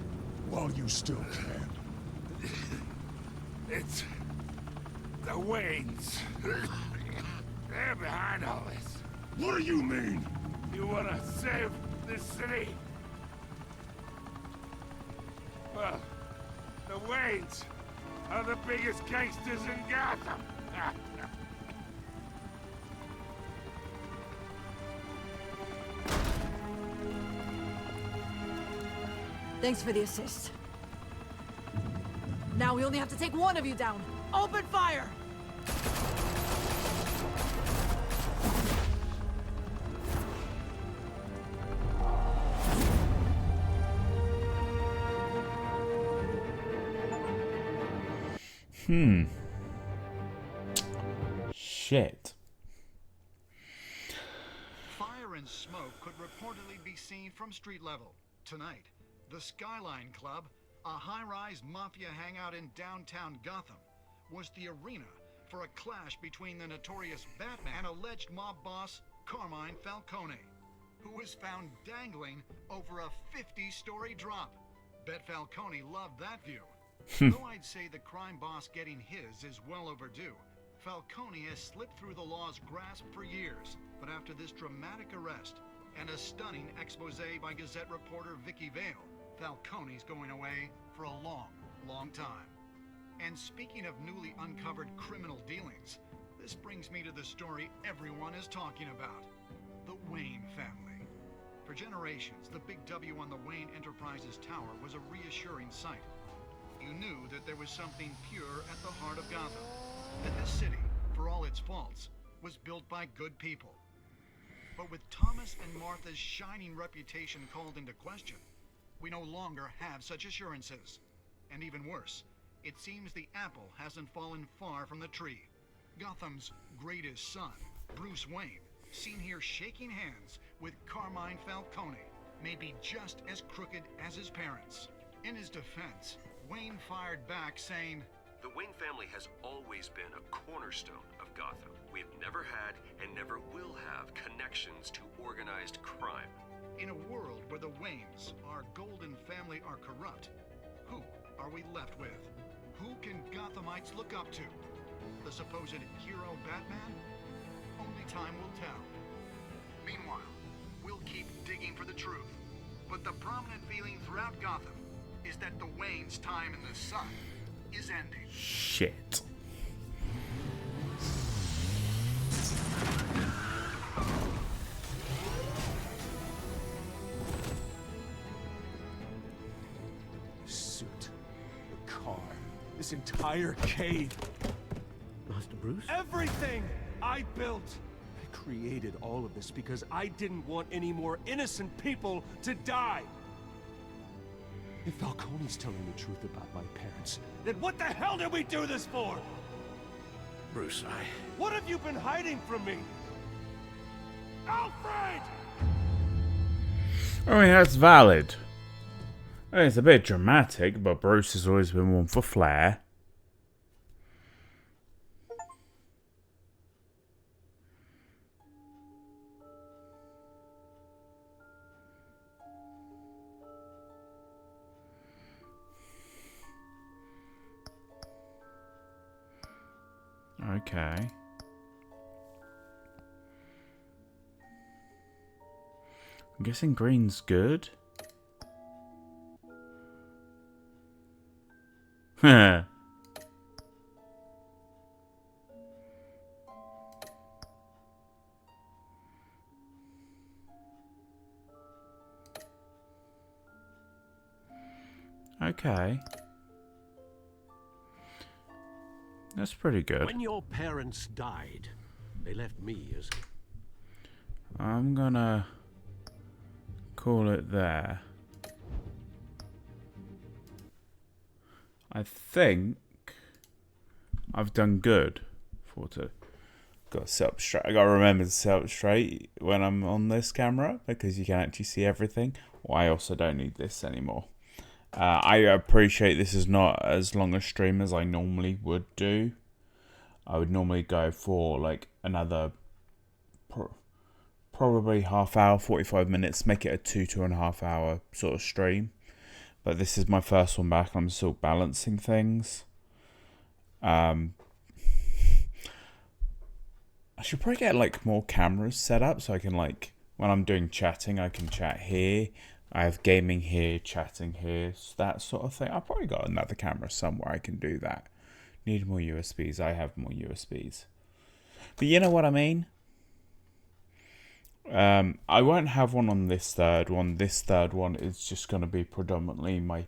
Speaker 6: while you still can.
Speaker 3: It's the Waynes. They're behind all this.
Speaker 6: What do you mean?
Speaker 3: You want to save this city? Well, the Waynes are the biggest gangsters in Gotham.
Speaker 16: Thanks for the assist. Now we only have to take one of you down. Open fire!
Speaker 1: Shit.
Speaker 13: Fire and smoke could reportedly be seen from street level. Tonight, the Skyline Club, a high-rise mafia hangout in downtown Gotham, was the arena for a clash between the notorious Batman and alleged mob boss Carmine Falcone, who was found dangling over a 50-story drop. Bet Falcone loved that view. Though I'd say the crime boss getting his is well overdue, Falcone has slipped through the law's grasp for years. But after this dramatic arrest and a stunning expose by Gazette reporter Vicky Vale, Falcone's going away for a long, long time. And speaking of newly uncovered criminal dealings, this brings me to the story everyone is talking about. The Wayne family. For generations, the big W on the Wayne Enterprises Tower was a reassuring sight. You knew that there was something pure at the heart of Gotham. That this city, for all its faults, was built by good people. But with Thomas and Martha's shining reputation called into question, we no longer have such assurances. And even worse, it seems the apple hasn't fallen far from the tree. Gotham's greatest son, Bruce Wayne, seen here shaking hands with Carmine Falcone, may be just as crooked as his parents. In his defense, Wayne fired back saying,
Speaker 9: "The Wayne family has always been a cornerstone of Gotham. We have never had and never will have connections to organized crime."
Speaker 13: In a world where the Waynes, our golden family, are corrupt, who are we left with? Who can Gothamites look up to? The supposed hero Batman? Only time will tell. Meanwhile, we'll keep digging for the truth. But the prominent feeling throughout Gotham is that the Waynes' time in the sun is ending.
Speaker 1: Shit.
Speaker 15: The suit, the car, this entire cave.
Speaker 4: Master Bruce?
Speaker 15: Everything I built. I created all of this because I didn't want any more innocent people to die. If Falcone's telling the truth about my parents, then what the hell did we do this for?
Speaker 4: Bruce,
Speaker 15: What have you been hiding from me? Alfred!
Speaker 1: I mean, that's valid. I mean, it's a bit dramatic, but Bruce has always been one for flair. Okay. I'm guessing green's good. Huh. Okay. That's pretty good.
Speaker 4: When your parents died, they left me as...
Speaker 1: I'm gonna call it there. I think I've done good for to got set up straight. I gotta remember to set up straight when I'm on this camera because you can actually see everything. Well, I also don't need this anymore. I appreciate this is not as long a stream as I normally would do. I would normally go for like another probably half hour, 45 minutes, make it a 2.5 hour sort of stream. But this is my first one back. I'm still balancing things. I should probably get like more cameras set up so I can like, when I'm doing chatting, I can chat here. I have gaming here, chatting here, that sort of thing. I've probably got another camera somewhere I can do that. Need more USBs. I have more USBs. But you know what I mean? I won't have one on this third one. This third one is just going to be predominantly my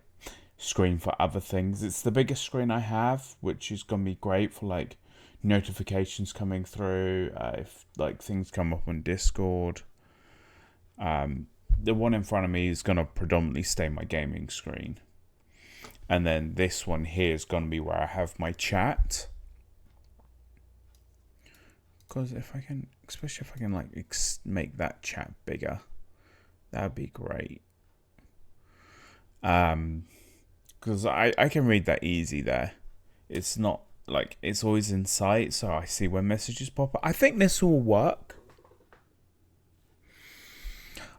Speaker 1: screen for other things. It's the biggest screen I have, which is going to be great for like notifications coming through. If like things come up on Discord. The one in front of me is going to predominantly stay my gaming screen. And then this one here is going to be where I have my chat. Because if I can, especially if I can like make that chat bigger, that would be great. Because I can read that easy there. It's not like, it's always in sight, so I see when messages pop up. I think this will work.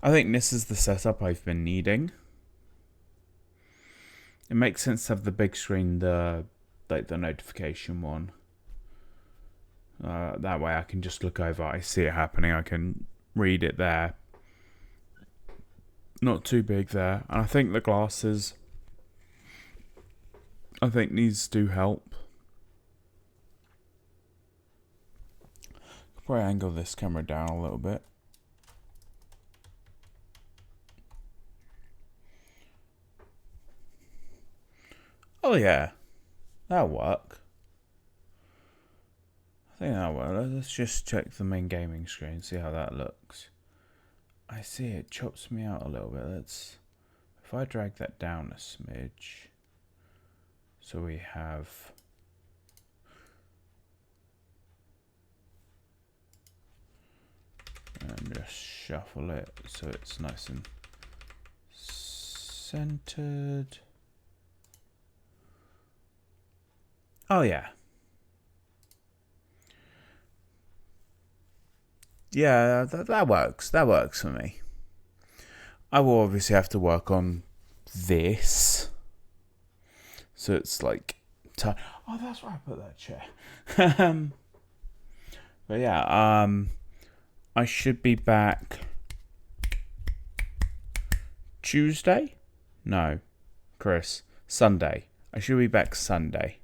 Speaker 1: I think this is the setup I've been needing. It makes sense to have the big screen, the notification one. That way I can just look over, I see it happening, I can read it there. Not too big there. And I think the glasses, I think these do help. I'll probably angle this camera down a little bit. Oh yeah, that'll work. I think that'll work. Let's just check the main gaming screen, see how that looks. I see it chops me out a little bit. If I drag that down a smidge, so we have, and just shuffle it so it's nice and centered. Oh yeah. Yeah, that works. That works for me. I will obviously have to work on this. So it's like... oh, that's where I put that chair. But yeah, I should be back... Tuesday? No. Chris. Sunday. I should be back Sunday.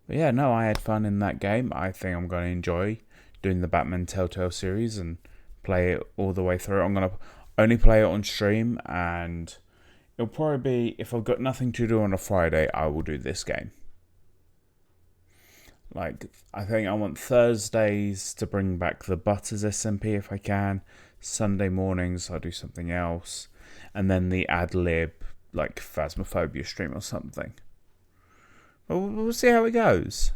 Speaker 1: But yeah, no, I had fun in that game. I think I'm going to enjoy doing the Batman Telltale series and play it all the way through. I'm going to only play it on stream, and it'll probably be, if I've got nothing to do on a Friday, I will do this game. Like, I think I want Thursdays to bring back the Butters SMP if I can. Sunday mornings I'll do something else. And then the ad-lib, like, Phasmophobia stream or something. We'll see how it goes.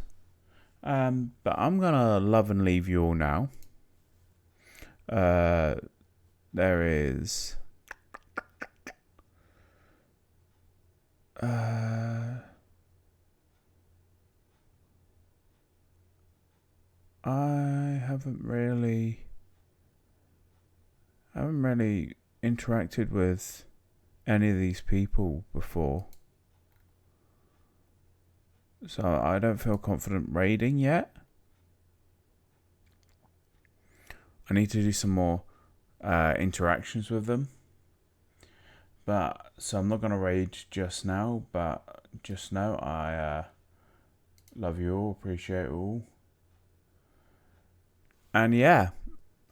Speaker 1: But I'm going to love and leave you all now. There is... I haven't really interacted with any of these people before. So I don't feel confident raiding yet. I need to do some more interactions with them. But so I'm not going to raid just now, but just know I love you all, appreciate it all. And yeah,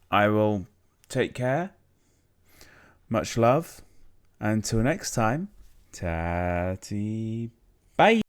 Speaker 1: I will take care. Much love. Until next time, tatty bye.